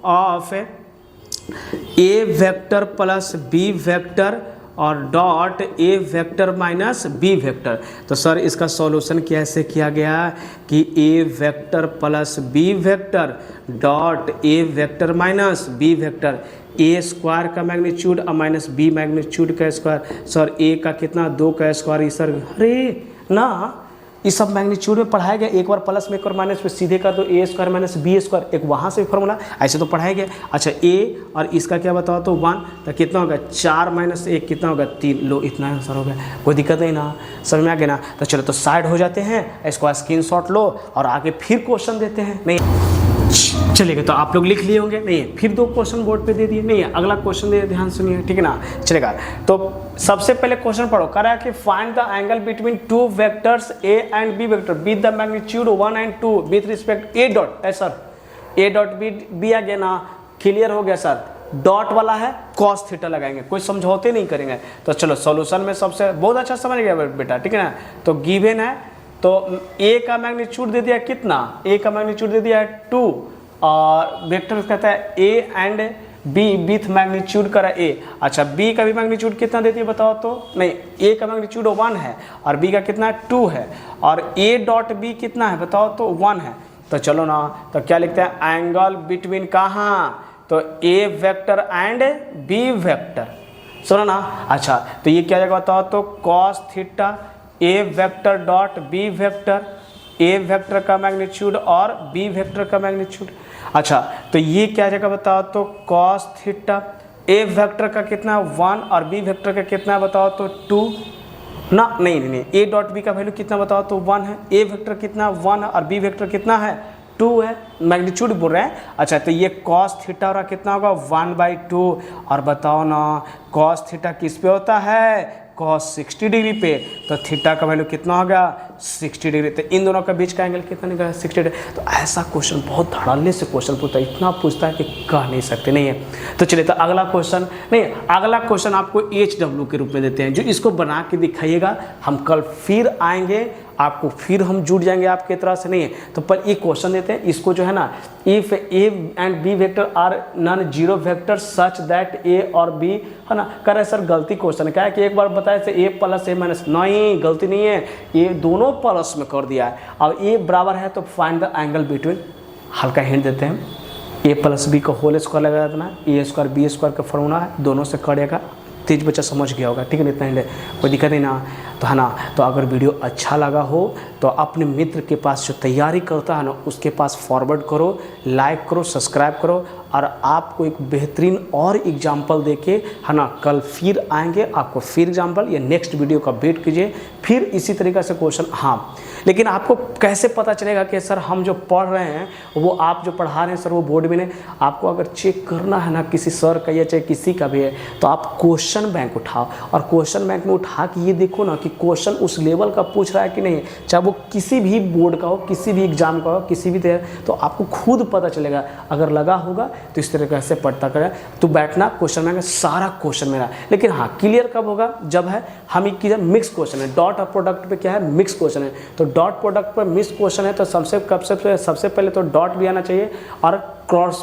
of A vector plus B vector और dot A vector minus B vector. तो सर इसका सॉल्यूशन कैसे किया गया कि A vector plus B vector dot A vector minus B vector, A square का मैग्नीट्यूड और minus B magnitude का स्क्वायर। सर ए का कितना, 2 का स्क्वायर, ये सर अरे ना ये सब मैग्नीट्यूड में पढ़ाया गया, एक बार प्लस में एक बार माइनस में, सीधे कर दो ए स्क्वायर माइनस बी स्क्वायर, एक वहाँ से फॉर्मूला ऐसे तो पढ़ाया गया। अच्छा ए और इसका क्या बताओ तो 1, तो कितना होगा 4 माइनस 1 कितना होगा 3, लो इतना आंसर हो गया, कोई दिक्कत नहीं ना, समझ में आ गया ना। तो चलो तो साइड हो जाते हैं, इसको स्क्रीनशॉट लो और आगे फिर क्वेश्चन देते हैं। नहीं चलेगा, तो आप लोग लिख लिए होंगे, नहीं है फिर 2 क्वेश्चन बोर्ड पे दे दिए, नहीं है अगला क्वेश्चन दे, ध्यान सुनिए, ठीक है ना। चलेगा, तो सबसे पहले क्वेश्चन पढ़ो, कह रहा है कि find the angle between 2 vectors A and B vector with the magnitude 1 and 2 with respect A dot. Sir A dot B आ गया ना, क्लियर हो गया सर, डॉट वाला है cos थीटा लगाएंगे, कोई समझौते नहीं करेंगे। तो चलो सॉल्यूशन में सबसे बहुत अच्छा समझ गया बेटा, ठीक है ना। तो गिवन है, तो ए का मैग्नीट्यूड दे दिया कितना, ए का मैग्नीट्यूड दे दिया है 2, और वेक्टर कहता है ए एंड बी विथ मैग्नीट्यूड करा ए। अच्छा बी का भी मैग्नीट्यूड कितना देती है बताओ तो, नहीं ए का मैग्नीट्यूड 1 है और बी का कितना 2 है, और ए डॉट बी कितना है बताओ तो 1 है। तो चलो ना, तो क्या लिखते हैं, एंगल बिटवीन कहाँ, तो A vector and B vector, सुनो ना। अच्छा तो ये क्या जाएगा बताओ तो cos थीटा ए वेक्टर डॉट बी वेक्टर, ए वेक्टर का मैग्नीट्यूड और बी वेक्टर का मैग्नीट्यूड। अच्छा तो ये क्या जगह बताओ तो cos थीटा ए वेक्टर का कितना 1 और बी वेक्टर का कितना बताओ तो 2 ना, नहीं, ए डॉट बी का वैल्यू कितना बताओ तो 1 है। ए वेक्टर कितना 1 और बी वेक्टर कितना है 2 है, मैग्नीट्यूड बोल रहे हैं। अच्छा तो ये कॉस थीटा और कितना होगा 1/2 और बताओ ना कॉस थीटा किस पे होता है कॉस 60 डिग्री पे, तो थीटा का वैल्यू कितना हो गया 60 डिग्री। तो इन दोनों का बीच का एंगल कितना निकला 60 डिग्री। तो ऐसा क्वेश्चन बहुत धड़ल्ले से क्वेश्चन पूछता है, इतना पूछता है कि कह नहीं सकते नहीं है। तो चलिए तो अगला क्वेश्चन नहीं, अगला क्वेश्चन आपको HW के रूप में देते हैं, जो इसको बना के दिखाइएगा। हम कल फिर आएंगे, आपको फिर हम जुड़ जाएंगे आपके तरह से नहीं है। तो पर ये क्वेश्चन देते हैं, इसको जो है ना if A and B vector are non zero vector such that A और बी है ना, कह रहे सर गलती क्वेश्चन है, क्या है कि एक बार बताया से a + a - नहीं, गलती नहीं है, ये दोनों प्लस में कर दिया है। अब a बराबर है तो फाइंड द एंगल बिटवीन, हल्का हिंट देते हैं, a + b का होल स्क्वायर लगा देना, a² b² का फॉर्मूला है, दोनों से करेगा। तेज बच्चा समझ गया होगा, ठीक है, इतना हिंट कोई दिक्कत नहीं ना, तो है ना। तो अगर वीडियो अच्छा लगा हो तो अपने मित्र के पास जो तैयारी करता है ना उसके पास फॉरवर्ड करो, लाइक करो, सब्सक्राइब करो। और आपको एक बेहतरीन और एग्जाम्पल देके है ना कल फिर आएंगे, आपको फिर एग्जाम्पल या नेक्स्ट वीडियो का वेट कीजिए, फिर इसी तरीक़े से क्वेश्चन। हाँ लेकिन आपको कैसे पता चलेगा कि सर हम जो पढ़ रहे हैं वो आप जो पढ़ा रहे हैं सर वो बोर्ड में नहीं, आपको अगर चेक करना है ना किसी सर का या चाहे किसी का भी है तो आप क्वेश्चन बैंक उठाओ, और क्वेश्चन बैंक में उठा के ये देखो ना कि क्वेश्चन उस लेवल का पूछ रहा है कि नहीं, चाहे वो किसी भी बोर्ड का हो, किसी भी एग्जाम का हो, किसी भी तरह, तो आपको खुद पता चलेगा। अगर लगा होगा तो इस तरीके से पढ़ता करें, तो बैठना क्वेश्चन बैंक सारा क्वेश्चन मेरा। लेकिन हाँ क्लियर कब होगा जब है हम एक मिक्स क्वेश्चन है, डॉट और प्रोडक्ट पे क्या है मिक्स क्वेश्चन है, तो डॉट प्रोडक्ट पर मिक्स क्वेश्चन है तो सबसे पहले तो डॉट भी आना चाहिए और क्रॉस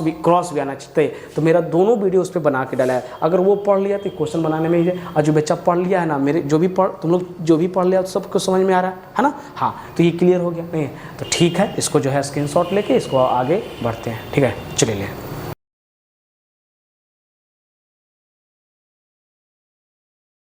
भी आना चाहिए। तो मेरा दोनों वीडियो उस पर बना के डाला है, अगर वो पढ़ लिया तो क्वेश्चन बनाने में ही है, और जो बच्चा पढ़ लिया है ना, मेरे तुम लोग जो भी पढ़ लिया तो सबको समझ में आ रहा है ना। हाँ तो ये क्लियर हो गया नहीं, तो ठीक है, इसको जो है स्क्रीनशॉट लेके इसको आगे बढ़ते हैं, ठीक है, चलिए।